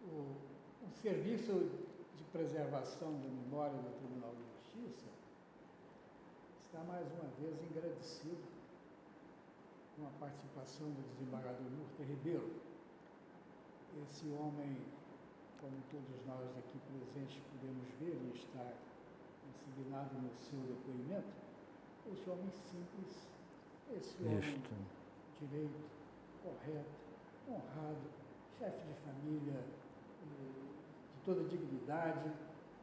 C: O Serviço de Preservação da Memória do Tribunal de Justiça está mais uma vez agradecido com a participação do desembargador Murta Ribeiro. Esse homem, como todos nós aqui presentes podemos ver e está consignado no seu depoimento, esse homem simples, esse homem direito, correto, honrado, chefe de família, de toda dignidade,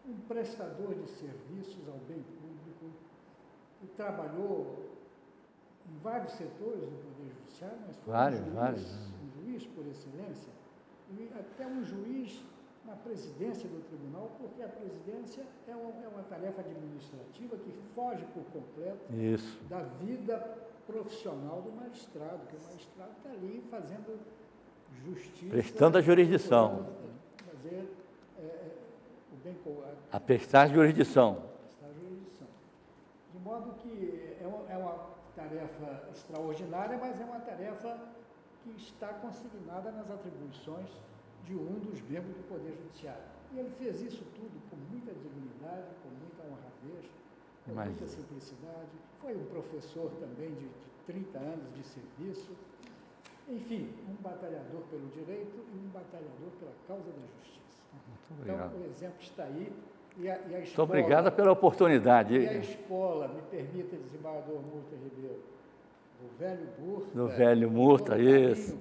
C: um prestador de serviços ao bem público, que trabalhou em vários setores do Poder Judiciário, mas foi um juiz por excelência, e até um juiz na presidência do tribunal, porque a presidência é uma tarefa administrativa que foge por completo da vida profissional do magistrado, que o magistrado está ali fazendo justiça.
B: Prestando a jurisdição.
C: Fazer o bem
B: a prestar jurisdição.
C: De modo que é uma tarefa extraordinária, mas é uma tarefa que está consignada nas atribuições de um dos membros do Poder Judiciário. E ele fez isso tudo com muita dignidade, com muita honradez, com muita simplicidade. Foi um professor também de 30 anos de serviço. Enfim, um batalhador pelo direito e um batalhador pela causa da justiça.
B: Muito obrigado.
C: Então, o exemplo está aí. E a escola,
B: muito obrigado pela oportunidade.
C: E a escola, me permita, desembargador Murta Ribeiro,
B: do velho Murta, isso.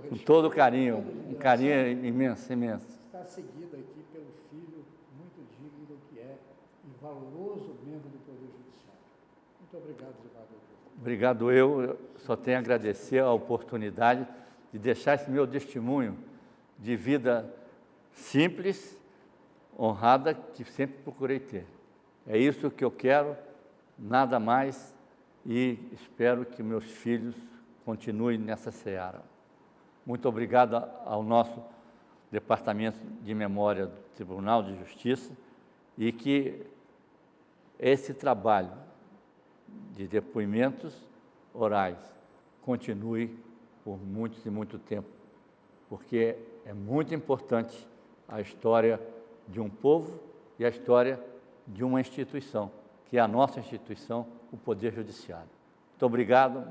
B: Com todo carinho, um carinho imenso, imenso.
C: Está seguido aqui pelo filho muito digno do que é e valoroso membro do Poder Judiciário. Muito obrigado, desembargador.
B: Obrigado eu só tenho a agradecer a oportunidade de deixar esse meu testemunho de vida simples, honrada, que sempre procurei ter. É isso que eu quero, nada mais, e espero que meus filhos continuem nessa seara. Muito obrigado ao nosso Departamento de Memória do Tribunal de Justiça e que esse trabalho de depoimentos orais continue por muito e muito tempo, porque é muito importante a história de um povo e a história de uma instituição, que é a nossa instituição, o Poder Judiciário.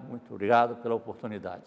B: Muito obrigado pela oportunidade.